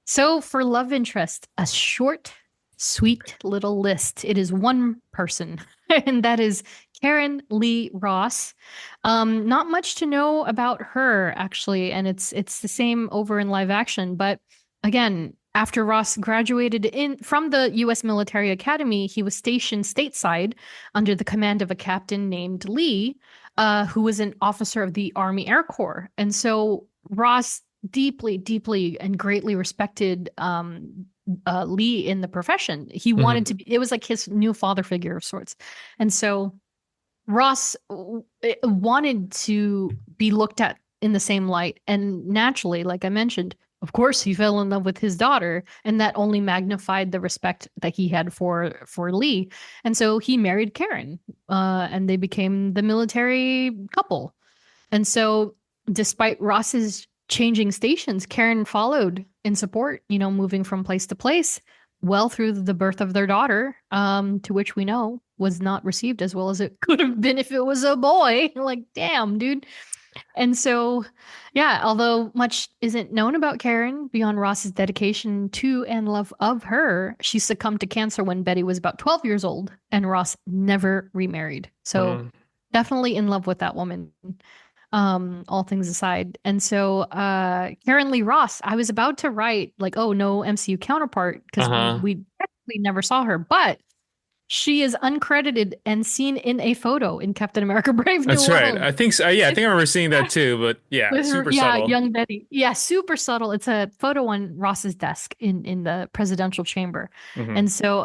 So for love interest, a short, sweet little list. It is one person, and that is Karen Lee Ross. Not much to know about her actually, and it's the same over in live action. But again, after Ross graduated from the U.S. Military Academy, he was stationed stateside under the command of a captain named Lee, who was an officer of the Army Air Corps. And so Ross deeply, deeply and greatly respected Lee in the profession. He wanted to be, it was like his new father figure of sorts. And so Ross wanted to be looked at in the same light. And naturally, like I mentioned, of course, he fell in love with his daughter, and that only magnified the respect that he had for Lee. And so he married Karen, and they became the military couple. And so despite Ross's changing stations, Karen followed in support, moving from place to place, well through the birth of their daughter, to which we know was not received as well as it could have been if it was a boy. Like, damn, dude. And so, yeah, although much isn't known about Karen beyond Ross's dedication to and love of her, she succumbed to cancer when Betty was about 12 years old, and Ross never remarried. So Mm. definitely in love with that woman, all things aside. And so, Karen Lee Ross, I was about to write like, oh, no MCU counterpart, because Uh-huh. we technically never saw her, but she is uncredited and seen in a photo in Captain America Brave New That's right. World. I think so. Yeah, I think I remember seeing that too, but yeah, With her, super yeah, subtle. young Betty. Yeah, super subtle. It's a photo on Ross's desk in the presidential chamber. Hmm. And so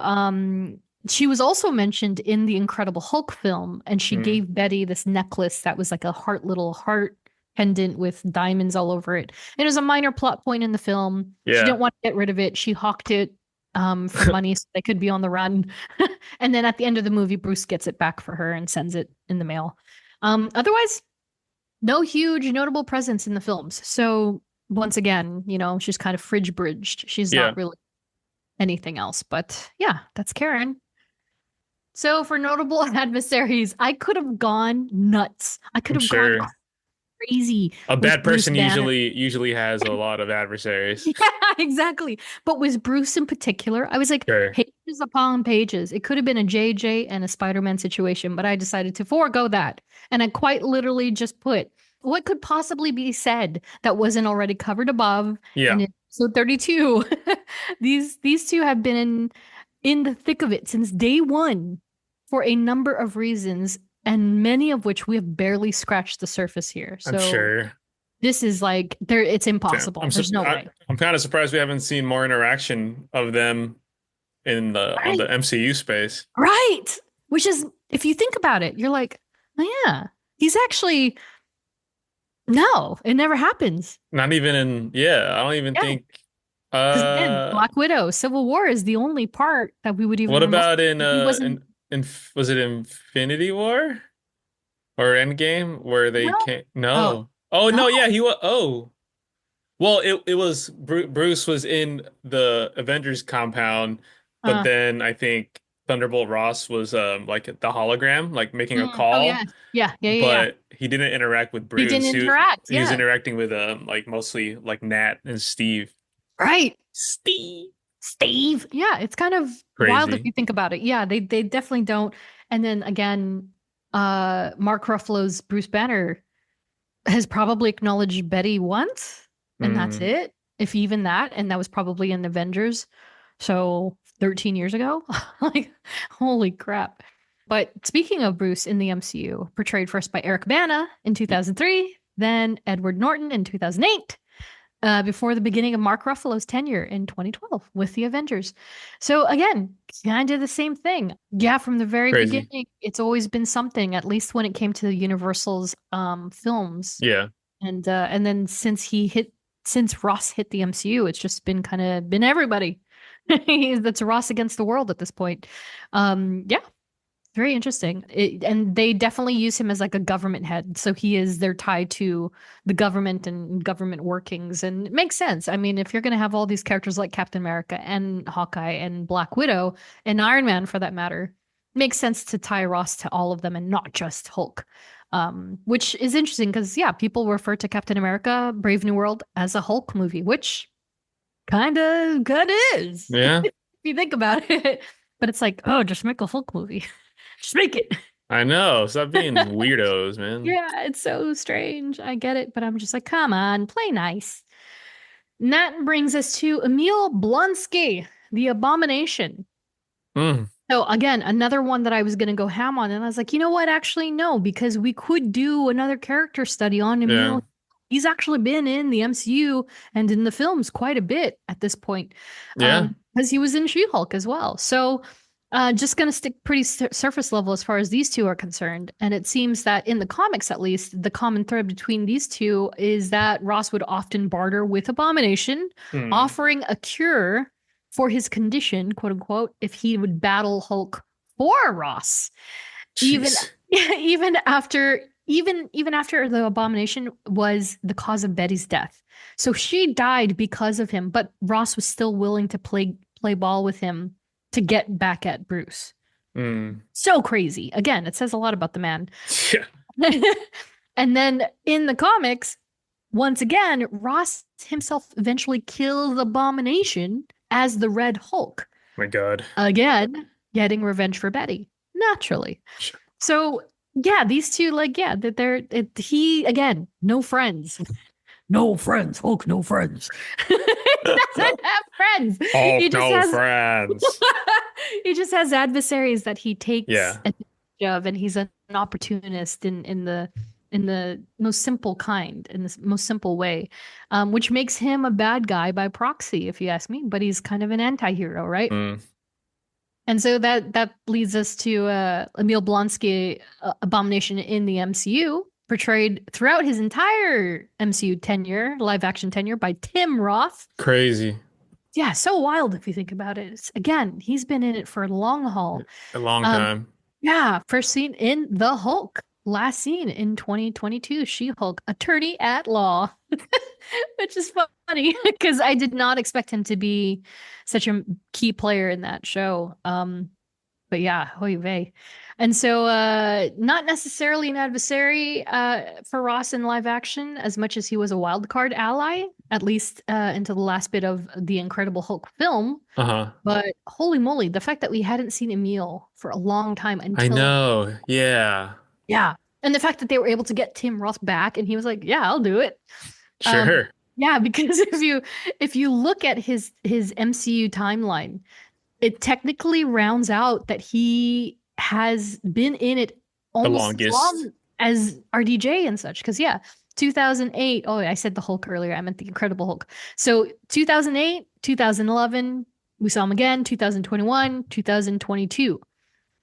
she was also mentioned in the Incredible Hulk film, and she Hmm. gave Betty this necklace that was like a little heart pendant with diamonds all over it. And it was a minor plot point in the film. She Yeah. didn't want to get rid of it. She hawked it for money so they could be on the run. And then at the end of the movie, Bruce gets it back for her and sends it in the mail. Otherwise, no huge notable presence in the films. So once again, she's kind of fridge bridged. She's Yeah, not really anything else. But yeah, that's Karen. So for notable adversaries, I could have gone nuts. I could I'm have gone sure crazy a with bad Bruce person Banner. usually has a lot of adversaries. Yeah, exactly. But with Bruce in particular, I was like Sure. pages upon pages. It could have been a JJ and a Spider-Man situation, but I decided to forego that. And I quite literally just put what could possibly be said that wasn't already covered above. Yeah, And in episode 32, these two have been in the thick of it since day one for a number of reasons, and many of which we have barely scratched the surface here. I'm So sure. this is like it's Yeah, impossible. There's no way. I'm kind of surprised we haven't seen more interaction of them in the on Right. the MCU space. Right. Which is, if you think about it, you're like, oh, yeah, he's actually, no, it never happens. Not even in, yeah, I don't even Yeah. think Because again, uh Black Widow, Civil War is the only part that we would even what remotely. about in He wasn't, was it Infinity War or Endgame where they no. can't Oh, no. Oh no. no, yeah, he was oh. Well, it was Bruce was in the Avengers compound, but Uh, then I think Thunderbolt Ross was like the hologram, like making a oh, yeah. call, Yeah. Yeah. Yeah. Yeah. but he didn't interact with He didn't Bruce. interact. He was Yeah. interacting with like mostly like Nat and Steve. Right. Steve. Steve. Yeah. It's kind of wild if Crazy. you think about it. Yeah. They definitely don't. And then again, Mark Ruffalo's Bruce Banner has probably acknowledged Betty once, and that's Mm. it. If even that, and that was probably in Avengers. So 13 years ago. Like, holy crap. But speaking of Bruce in the MCU, portrayed first by Eric Bana in 2003, then Edward Norton in 2008, before the beginning of Mark Ruffalo's tenure in 2012 with the Avengers. So again, kind of the same thing. Yeah, from the very Crazy. beginning, it's always been something, at least when it came to Universal's films. Yeah. And then since Ross hit the MCU, it's just been kind of been everybody. That's Ross against the world at this point. Yeah, very interesting. And they definitely use him as like a government head. So they're tied to the government and government workings. And it makes sense. I mean, if you're going to have all these characters like Captain America and Hawkeye and Black Widow and Iron Man for that matter, it makes sense to tie Ross to all of them and not just Hulk. Which is interesting because, yeah, people refer to Captain America, Brave New World as a Hulk movie, which kind of is Yeah. if you think about it. But it's like, oh, just make a Hulk movie. Just make it. I know. Stop being weirdos, man. Yeah, it's so strange. I get it, but I'm just like, come on, play nice. And that brings us to Emil Blonsky, the Abomination. Mm. So again, another one that I was going to go ham on, and I was like, you know what? Actually, no, because we could do another character study on Yeah. Emil. He's actually been in the MCU and in the films quite a bit at this point, Yeah. because he was in She-Hulk as well. So just going to stick pretty surface level as far as these two are concerned. And it seems that in the comics, at least, the common thread between these two is that Ross would often barter with Abomination, Hmm. offering a cure for his condition, quote unquote, if he would battle Hulk for Ross. Even Jeez. even after the Abomination was the cause of Betty's death. So she died because of him, but Ross was still willing to play ball with him to get back at Bruce. Mm. So crazy. Again, it says a lot about the man. Yeah. And then in the comics, once again, Ross himself eventually kills Abomination as the Red Hulk. My God. Again, getting revenge for Betty, naturally. Sure. So yeah, these two, like, yeah, that he again, no friends. No friends, Hulk, no friends. He doesn't have friends. Oh, He just no has friends. he just has adversaries that he takes Yeah. advantage of, and he's an opportunist in the most simple kind, in the most simple way, which makes him a bad guy by proxy, if you ask me. But he's kind of an anti-hero, right? Mm. And so that leads us to Emil Blonsky, Abomination in the MCU, portrayed throughout his entire MCU tenure, live action tenure, by Tim Roth. Crazy. Yeah, so wild if you think about it. Again, he's been in it for a long haul. A long time. Yeah, first seen in The Hulk. Last seen in 2022, She-Hulk, attorney at law, which is funny because I did not expect him to be such a key player in that show. But yeah, oy vey. And so not necessarily an adversary for Ross in live action as much as he was a wild card ally, at least into the last bit of the Incredible Hulk film. Uh-huh. But holy moly, the fact that we hadn't seen Emil for a long time until I know. Yeah. yeah. And the fact that they were able to get Tim Roth back and he was like, yeah, I'll do it. Sure. Yeah, because if you look at his MCU timeline, it technically rounds out that he has been in it almost as long as RDJ and such. Because yeah, 2008. Oh, I said the Hulk earlier. I meant the Incredible Hulk. So 2008, 2011, we saw him again, 2021, 2022.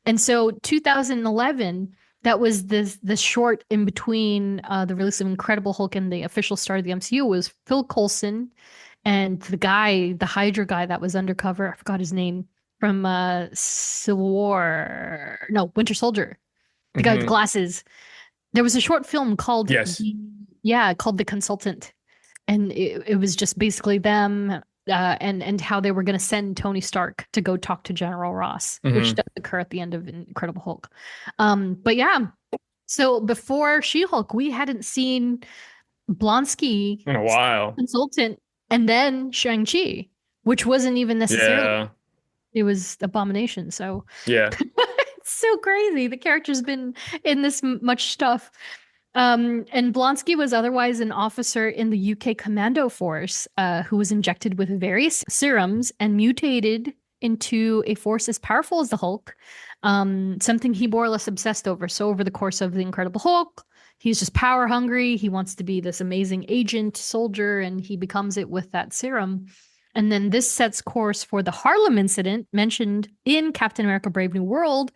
And so 2011, that was the short in between the release of Incredible Hulk and the official start of the MCU was Phil Coulson and the Hydra guy that was undercover. I forgot his name from Civil War. No, Winter Soldier. The guy with the glasses. There was a short film called called The Consultant. And it was just basically them and how they were going to send Tony Stark to go talk to General Ross, which does occur at the end of Incredible Hulk. But yeah, so before She-Hulk, we hadn't seen Blonsky in a while. Consultant, and then Shang-Chi, which wasn't even necessarily. Yeah. It was Abomination. So yeah, it's so crazy. The character's been in this much stuff. And Blonsky was otherwise an officer in the UK Commando Force who was injected with various serums and mutated into a force as powerful as the Hulk, something he more or less obsessed over. So over the course of the Incredible Hulk, he's just power hungry. He wants to be this amazing agent soldier, and he becomes it with that serum. And then this sets course for the Harlem incident mentioned in Captain America Brave New World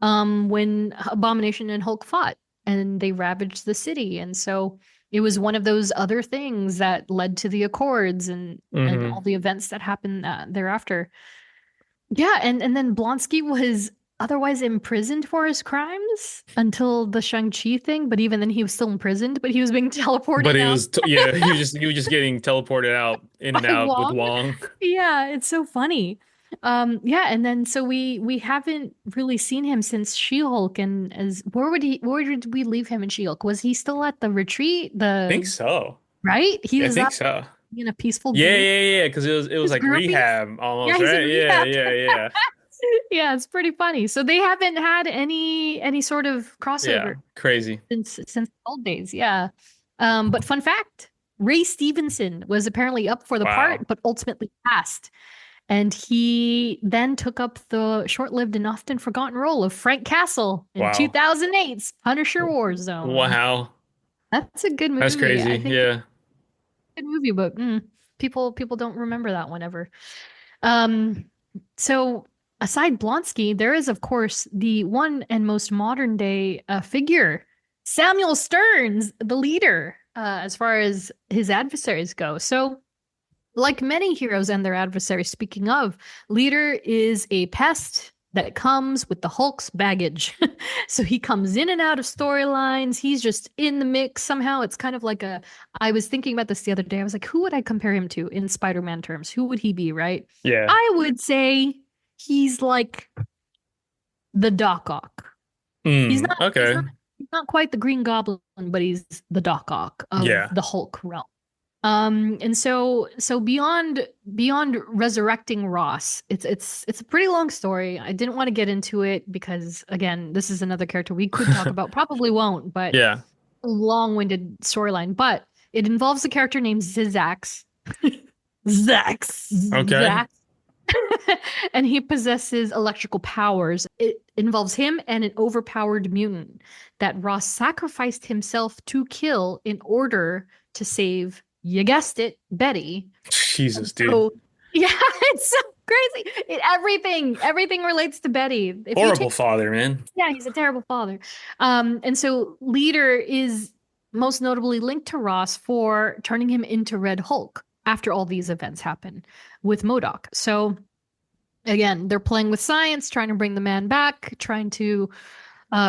when Abomination and Hulk fought. And they ravaged the city. And so it was one of those other things that led to the Accords and all the events that happened thereafter. Yeah, and then Blonsky was otherwise imprisoned for his crimes until the Shang-Chi thing. But even then, he was still imprisoned, but he was being teleported But he out. was, he was just getting teleported out in and out with Wong. Yeah, it's so funny. Yeah, and then so we haven't really seen him since She-Hulk, and where did we leave him in She-Hulk? Was he still at the retreat? I think so. Right? He was I think so. In a peaceful Yeah, because it was like groupies? rehab almost, Yeah, he's in right? rehab. Yeah. Yeah, it's pretty funny. So they haven't had any sort of crossover crazy since the old days. Yeah. But fun fact, Ray Stevenson was apparently up for the part, but ultimately passed. And he then took up the short-lived and often forgotten role of Frank Castle in 2008's Punisher Warzone. Wow. That's a good movie. That's crazy. Yeah. Good movie, but people don't remember that one ever. So aside Blonsky, there is, of course, the one and most modern day figure, Samuel Stearns, the leader, as far as his adversaries go. So like many heroes and their adversaries, speaking of, leader is a pest that comes with the Hulk's baggage. So he comes in and out of storylines. He's just in the mix somehow. It's kind of like I was thinking about this the other day. I was like, who would I compare him to in Spider-Man terms? Who would he be, right? Yeah. I would say he's like the Doc Ock. He's not He's not quite the Green Goblin, but he's the Doc Ock of Yeah. the Hulk realm. And so beyond resurrecting Ross, it's a pretty long story. I didn't want to get into it because again, this is another character we could talk about, probably won't, but Yeah. a long-winded storyline. But it involves a character named Zizax. Zax. Okay. Zax. And he possesses electrical powers. It involves him and an overpowered mutant that Ross sacrificed himself to kill in order to save, you guessed it, Betty. Jesus, dude. So, yeah, it's so crazy. Everything relates to Betty. Horrible father, man. Yeah, he's a terrible father. And so Leader is most notably linked to Ross for turning him into Red Hulk after all these events happen with MODOK. So again, they're playing with science, trying to bring the man back, trying to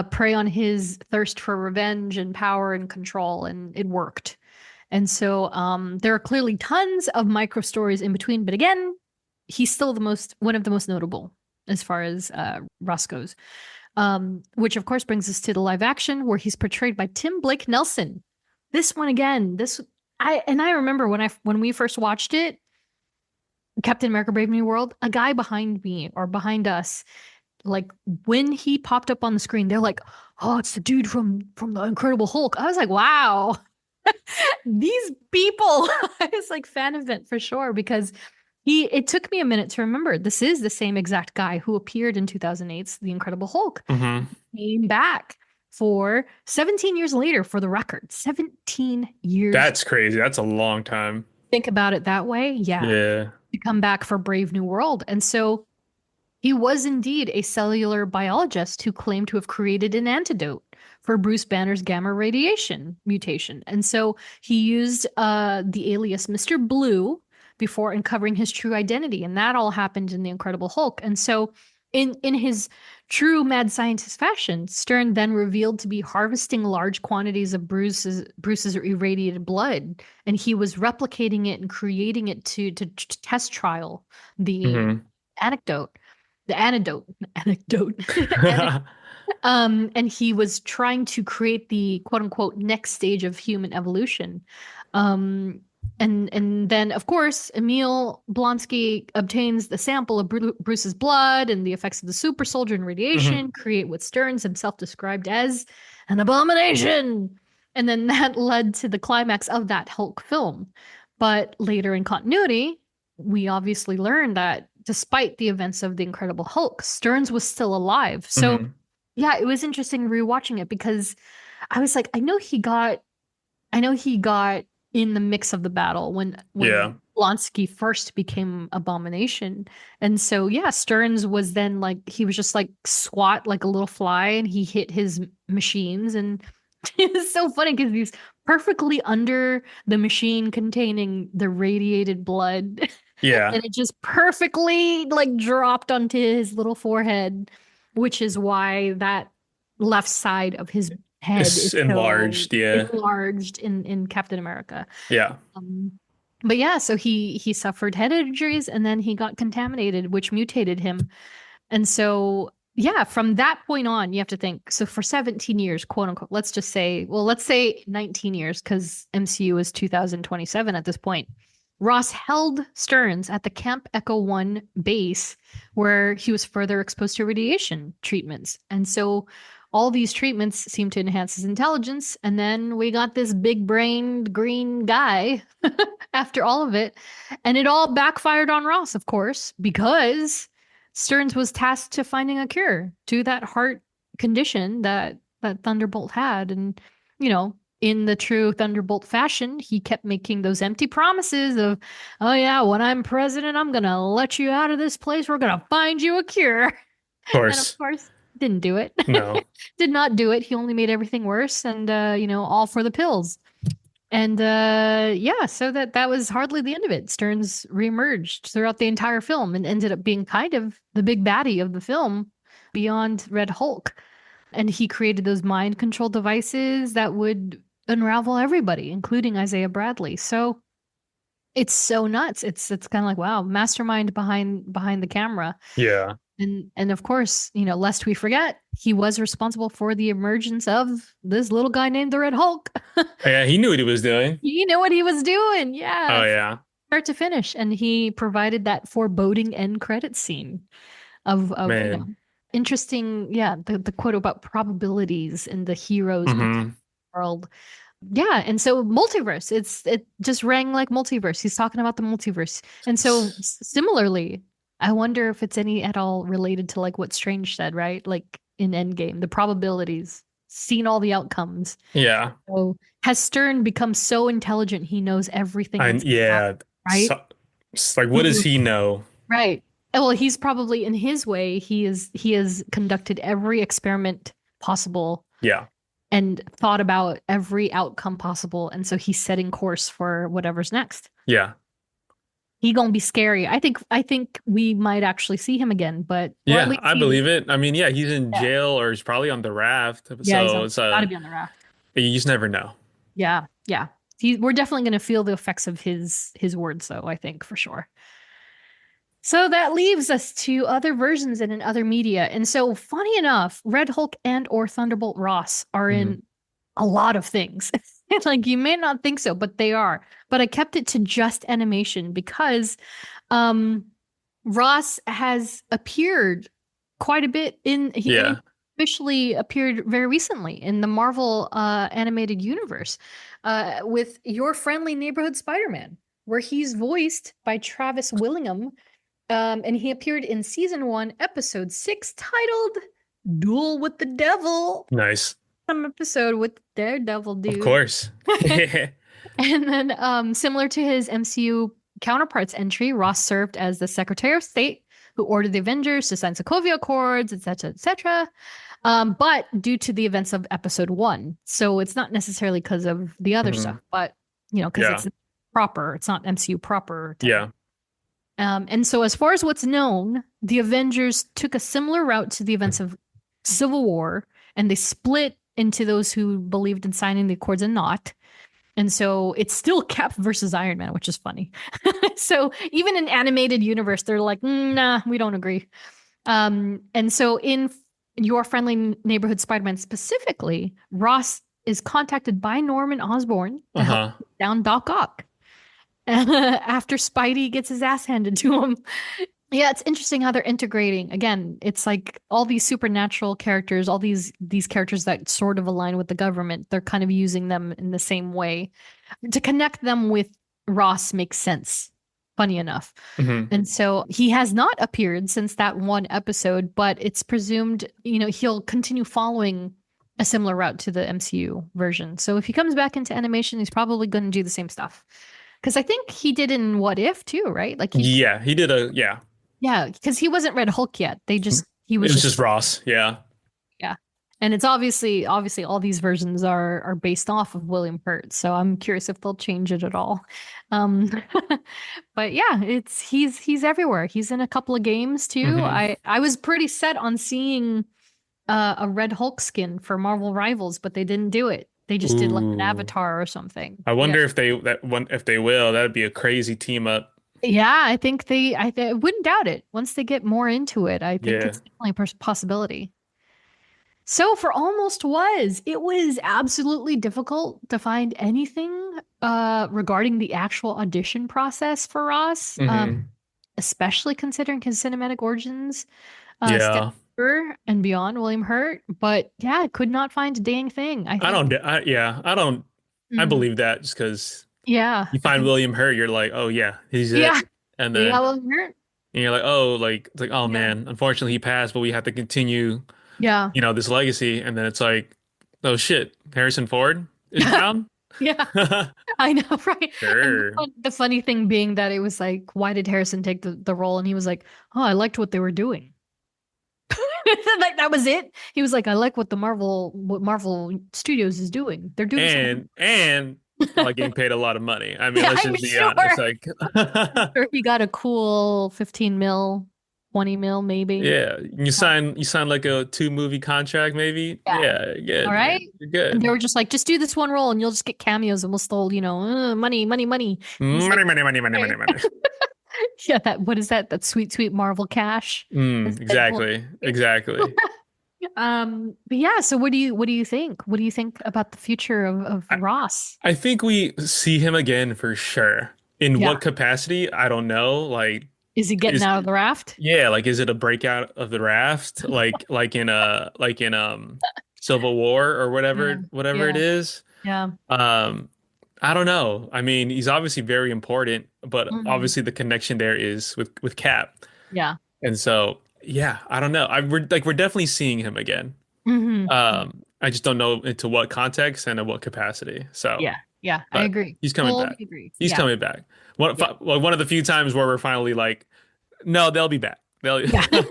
prey on his thirst for revenge and power and control, and it worked. And so there are clearly tons of micro stories in between, but again, he's still one of the most notable as far as Ross goes. Which of course brings us to the live action where he's portrayed by Tim Blake Nelson. This one again, I remember when we first watched it, Captain America Brave New World, a guy behind me or behind us, like when he popped up on the screen, they're like, "Oh, it's the dude from the Incredible Hulk." I was like, "Wow." These people. I was like fan of it for sure because it took me a minute to remember this is the same exact guy who appeared in 2008's The Incredible Hulk. Mm-hmm. Came back for 17 years later for the record. 17 years. That's crazy. That's a long time. Think about it that way. Yeah. Yeah. To come back for Brave New World. And so he was indeed a cellular biologist who claimed to have created an antidote for Bruce Banner's gamma radiation mutation. And so he used the alias Mr. Blue before uncovering his true identity. And that all happened in The Incredible Hulk. And so in his true mad scientist fashion, Stern then revealed to be harvesting large quantities of Bruce's irradiated blood. And he was replicating it and creating it to test trial the anecdote. The antidote. And he was trying to create the quote unquote next stage of human evolution. And then, of course, Emil Blonsky obtains the sample of Bruce's blood and the effects of the super soldier and radiation, create what Stearns himself described as an abomination. And then that led to the climax of that Hulk film. But later in continuity, we obviously learned that despite the events of The Incredible Hulk, Stearns was still alive. So, yeah, it was interesting rewatching it because I was like, I know he got in the mix of the battle when Blonsky first became Abomination. And so, yeah, Stearns was then like, he was just like squat like a little fly and he hit his machines. And it was so funny because he's perfectly under the machine containing the radiated blood. Yeah. And it just perfectly like dropped onto his little forehead, which is why that left side of his head is enlarged. Enlarged in Captain America. Yeah. But yeah, so he suffered head injuries and then he got contaminated, which mutated him. And so, yeah, from that point on, you have to think. So for 17 years, quote unquote, let's say 19 years because MCU is 2027 at this point. Ross held Stearns at the Camp Echo 1 base where he was further exposed to radiation treatments. And so all these treatments seemed to enhance his intelligence. And then we got this big-brained green guy after all of it. And it all backfired on Ross, of course, because Stearns was tasked to finding a cure to that heart condition that Thunderbolt had. And, you know, in the true Thunderbolt fashion, he kept making those empty promises of, oh yeah, when I'm president, I'm going to let you out of this place. We're going to find you a cure. Of course. And of course, didn't do it. No. Did not do it. He only made everything worse and, all for the pills. And yeah, so that was hardly the end of it. Stearns reemerged throughout the entire film and ended up being kind of the big baddie of the film beyond Red Hulk. And he created those mind control devices that would unravel everybody, including Isaiah Bradley. So it's so nuts. It's kind of like, wow, mastermind behind the camera. Yeah. And of course, lest we forget, he was responsible for the emergence of this little guy named the Red Hulk. Yeah, he knew what he was doing. He knew what he was doing. Oh Yeah. yeah. Start to finish. And he provided that foreboding end credit scene of Man. interesting, yeah, the quote about probabilities and the heroes in the Hmm. world. Yeah, and so multiverse, it just rang like multiverse. He's talking about the multiverse. And so similarly, I wonder if it's any at all related to like what Strange said, right? Like in Endgame, the probabilities, seen all the outcomes. Yeah. So has Stern become so intelligent he knows everything And that's gonna happen, yeah. right? So, it's like, what does he know? Right. Well, he's probably in his way, he has conducted every experiment possible Yeah. and thought about every outcome possible. And so he's setting course for whatever's next. Yeah. He gonna be scary. I think we might actually see him again, but or at Yeah, least I believe it. I mean, yeah, he's in yeah, jail or he's probably on the raft. yeah, he's So it's gotta be on the raft. you just never know. Yeah, yeah. We're definitely gonna feel the effects of his words though, I think for sure. So that leaves us to other versions and in other media. And so funny enough, Red Hulk and or Thunderbolt Ross are Hmm. in a lot of things. Like you may not think so, but they are. But I kept it to just animation because Ross has appeared quite a bit and he Yeah. officially appeared very recently in the Marvel animated universe with Your Friendly Neighborhood Spider-Man, where he's voiced by Travis Willingham. And he appeared in season 1, episode 6, titled Duel with the Devil. Nice. Some episode with Daredevil dude. Of course. And then similar to his MCU counterparts entry, Ross served as the Secretary of State who ordered the Avengers to sign Sokovia Accords, etc., etc. But due to the events of episode 1. So it's not necessarily because of the other Mhm. stuff, but because Yeah. it's proper. It's not MCU proper. Yeah. And so, as far as what's known, the Avengers took a similar route to the events of Civil War, and they split into those who believed in signing the Accords and not. And so, it's still Cap versus Iron Man, which is funny. So, even in animated universe, they're like, nah, we don't agree. And so, in Your Friendly Neighborhood Spider-Man specifically, Ross is contacted by Norman Osborn to help down Doc Ock. After Spidey gets his ass handed to him. Yeah, it's interesting how they're integrating. Again, it's like all these supernatural characters, all these characters that sort of align with the government. They're kind of using them in the same way. To connect them with Ross makes sense, funny enough. Mhm. And so he has not appeared since that one episode, but it's presumed, he'll continue following a similar route to the MCU version. So if he comes back into animation, he's probably going to do the same stuff. Because I think he did in What If too, right? Like Yeah, he did yeah. Yeah, because he wasn't Red Hulk yet. He It was was just Ross. Yeah. yeah. And it's obviously all these versions are based off of William Hurt. So I'm curious if they'll change it at all. But yeah, he's everywhere. He's in a couple of games too. Mhm. I was pretty set on seeing a Red Hulk skin for Marvel Rivals, but they didn't do it. They just did like an Ooh. avatar or something. I wonder if they will. That'd be a crazy team up. Yeah, I think I wouldn't doubt it. Once they get more into it, I think Yeah. it's definitely a possibility. So for Almost Was, it was absolutely difficult to find anything regarding the actual audition process for Ross, Mhm. especially considering his cinematic origins, Yeah. and beyond William Hurt. But yeah, I could not find a dang thing. I I don't. I Mhm. believe that just because Yeah, you find William Hurt, you're like, oh yeah, he's it. yeah, And yeah, then William Hurt. you're like, oh, it's like, oh Yeah. man, unfortunately he passed, but we have to continue, Yeah, this legacy. And then it's like, oh shit, Harrison Ford is down. yeah. I know, right? Sure. And the funny thing being that it was like, why did Harrison take the role? And he was like, oh, I liked what they were doing. Like that was it. He was like, I like what Marvel Studios is doing. They're doing something. And like getting paid a lot of money. I mean, Yeah, let's I'm just be sure. honest. Like, Sure, he got a cool 15 mil, 20 mil, maybe. yeah, you sign like a 2-movie contract, maybe. Yeah. Yeah, you're good. All right. You're good. And they were just like, just do this one role and you'll just get cameos and we'll still, money. Money. Yeah, that what is that? That sweet, sweet Marvel cash. Deadpool. Exactly. But yeah, so what do you think? What do you think about the future of I, Ross? I think we see him again for sure. In Yeah. what capacity? I don't know. Like, Is he getting is out of the raft? yeah, like is it a breakout of the raft? Like in Civil War or Yeah. whatever it Yeah. is. Yeah. Um, I don't know. I mean, he's obviously very important, but Mhm. obviously the connection there is with Cap. Yeah. And so, yeah, I don't know. We're definitely seeing him again. Hmm. I just don't know into what context and in what capacity. So, Yeah. Yeah. I but agree. he's coming Fully back. agree. He's Yeah. coming back. One, Yeah. well, one of the few times where we're finally like, no, they'll be back. They'll, Yeah. they'll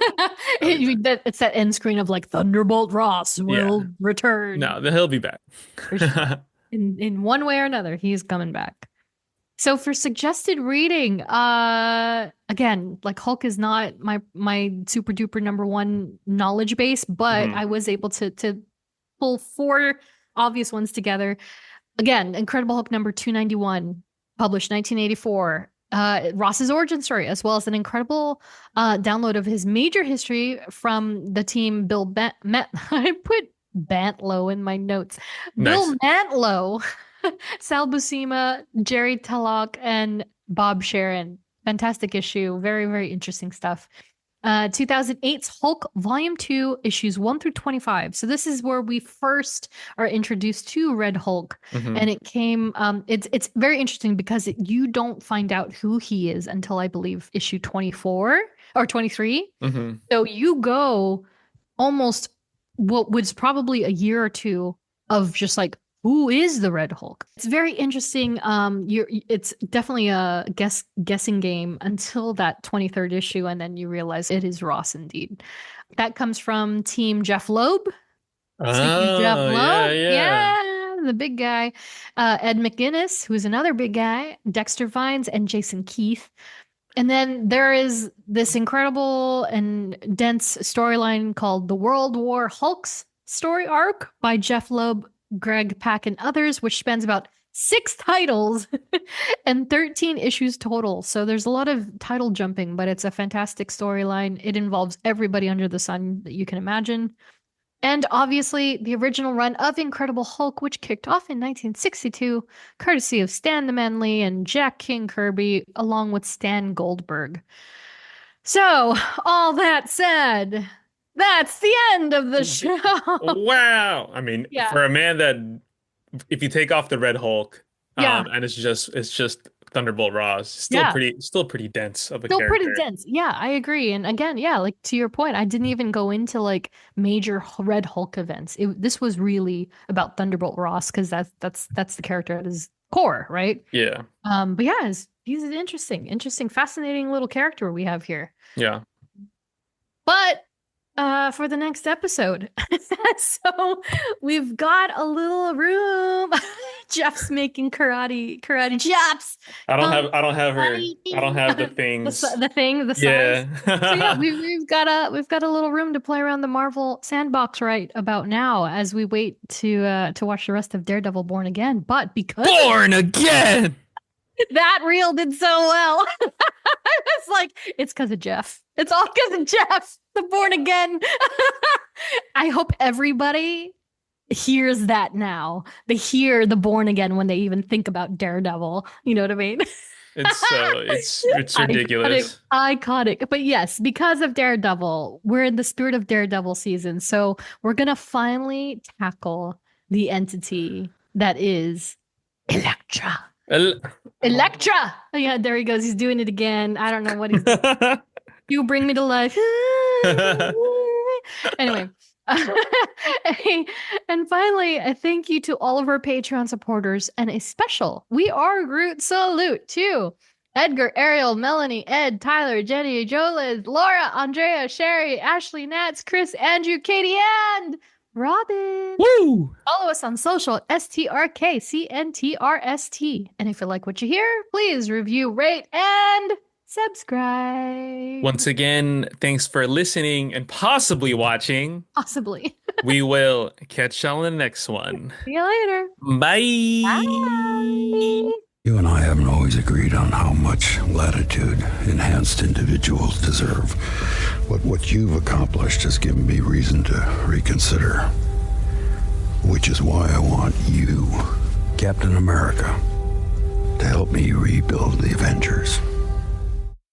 be back. It's that end screen of like Thunderbolt Ross Yeah. will return No, he'll be back. for sure. In one way or another, he's coming back. So for suggested reading, again, like Hulk is not my super duper number one knowledge base, but Mhm. I was able to pull four obvious ones together. Again, Incredible Hulk number 291, published 1984. Ross's origin story, as well as an incredible download of his major history from the team I put Bantlow in my notes. Nice. Bill Mantlo, Sal Buscema, Jerry Tallock, and Bob Sharon. Fantastic issue. Very, very interesting stuff. 2008's Hulk Volume 2, issues 1 through 25. So this is where we first are introduced to Red Hulk. Hmm. And it came, it's very interesting because you don't find out who he is until I believe issue 24 or 23. Hmm. So you go almost what was probably a year or two of just like who is the Red Hulk? It's very interesting. It's definitely a guessing game until that 23rd issue, and then you realize it is Ross indeed. That comes from Team Jeff Loeb. Speaking of Jeff Oh, yeah, Loeb, yeah. yeah, the big guy. Ed McGuinness, who's another big guy. Dexter Vines and Jason Keith. And then there is this incredible and dense storyline called the World War Hulks story arc by Jeff Loeb, Greg Pak, and others, which spans about 6 titles and 13 issues total. So there's a lot of title jumping, but it's a fantastic storyline. It involves everybody under the sun that you can imagine. And obviously, the original run of Incredible Hulk, which kicked off in 1962, courtesy of Stan the Man Lee and Jack King Kirby, along with Stan Goldberg. So, all that said, that's the end of the show. Wow. I mean, Yeah. for a man that if you take off the Red Hulk, Yeah. and it's just Thunderbolt Ross, Yeah. still pretty dense of a Still pretty character. dense. Yeah, I agree. And again, yeah, like to your point, I didn't even go into like major Red Hulk events. This was really about Thunderbolt Ross because that's the character at his core, right? Yeah. But yeah, he's an interesting, fascinating little character we have here. Yeah. But for the next episode, so we've got a little room. Jeff's making karate chops. I don't have the things. The signs. Yeah. So yeah, we've got a little room to play around the Marvel sandbox right about now as we wait to watch the rest of Daredevil Born Again. But because Born again. that reel did so well, it's like it's because of Jeff. It's all because of Jeff, the Born Again. I hope everybody hears that now. They hear the Born Again when they even think about Daredevil. You know what I mean? It's ridiculous. Iconic. But yes, because of Daredevil, we're in the spirit of Daredevil season. So we're going to finally tackle the entity that is Elektra. El- Elektra. Oh, yeah, there he goes. He's doing it again. I don't know what he's doing. You bring me to life. Anyway. And finally, a thank you to all of our Patreon supporters and a special We Are Groot salute to Edgar, Ariel, Melanie, Ed, Tyler, Jenny, Joliz, Laura, Andrea, Sherry, Ashley, Nats, Chris, Andrew, Katie, and Robin. Woo! Follow us on social at STRKCNTRST. And if you like what you hear, please review, rate, and subscribe. Once again, thanks for listening and possibly watching. Possibly. We will catch y'all in the next one. See you later. Bye. Bye. You and I haven't always agreed on how much latitude enhanced individuals deserve. But what you've accomplished has given me reason to reconsider. Which is why I want you, Captain America, to help me rebuild the Avengers.